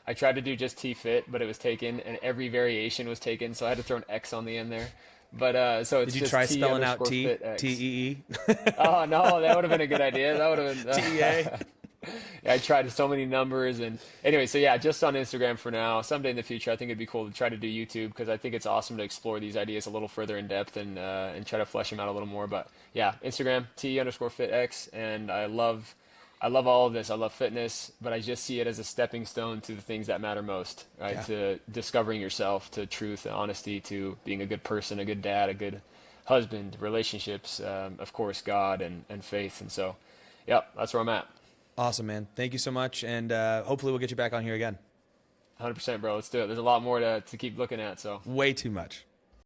I tried to do just TFit, but it was taken, and every variation was taken, so I had to throw an X on the end there. But so it's Did you just try spelling out T_FitX. TEE? Oh no, that would have been a good idea. That would have been TEA. Yeah, I tried so many numbers, and anyway, so yeah, just on Instagram for now. Someday in the future, I think it'd be cool to try to do YouTube, because I think it's awesome to explore these ideas a little further in depth and try to flesh them out a little more. But yeah, Instagram T_FitX, and I love all of this. I love fitness, but I just see it as a stepping stone to the things that matter most, right? To discovering yourself, to truth and honesty, to being a good person, a good dad, a good husband, relationships, of course, God and faith. And so, yep, that's where I'm at. Awesome, man. Thank you so much. And hopefully we'll get you back on here again. 100%, bro. Let's do it. There's a lot more to keep looking at. So Way too much.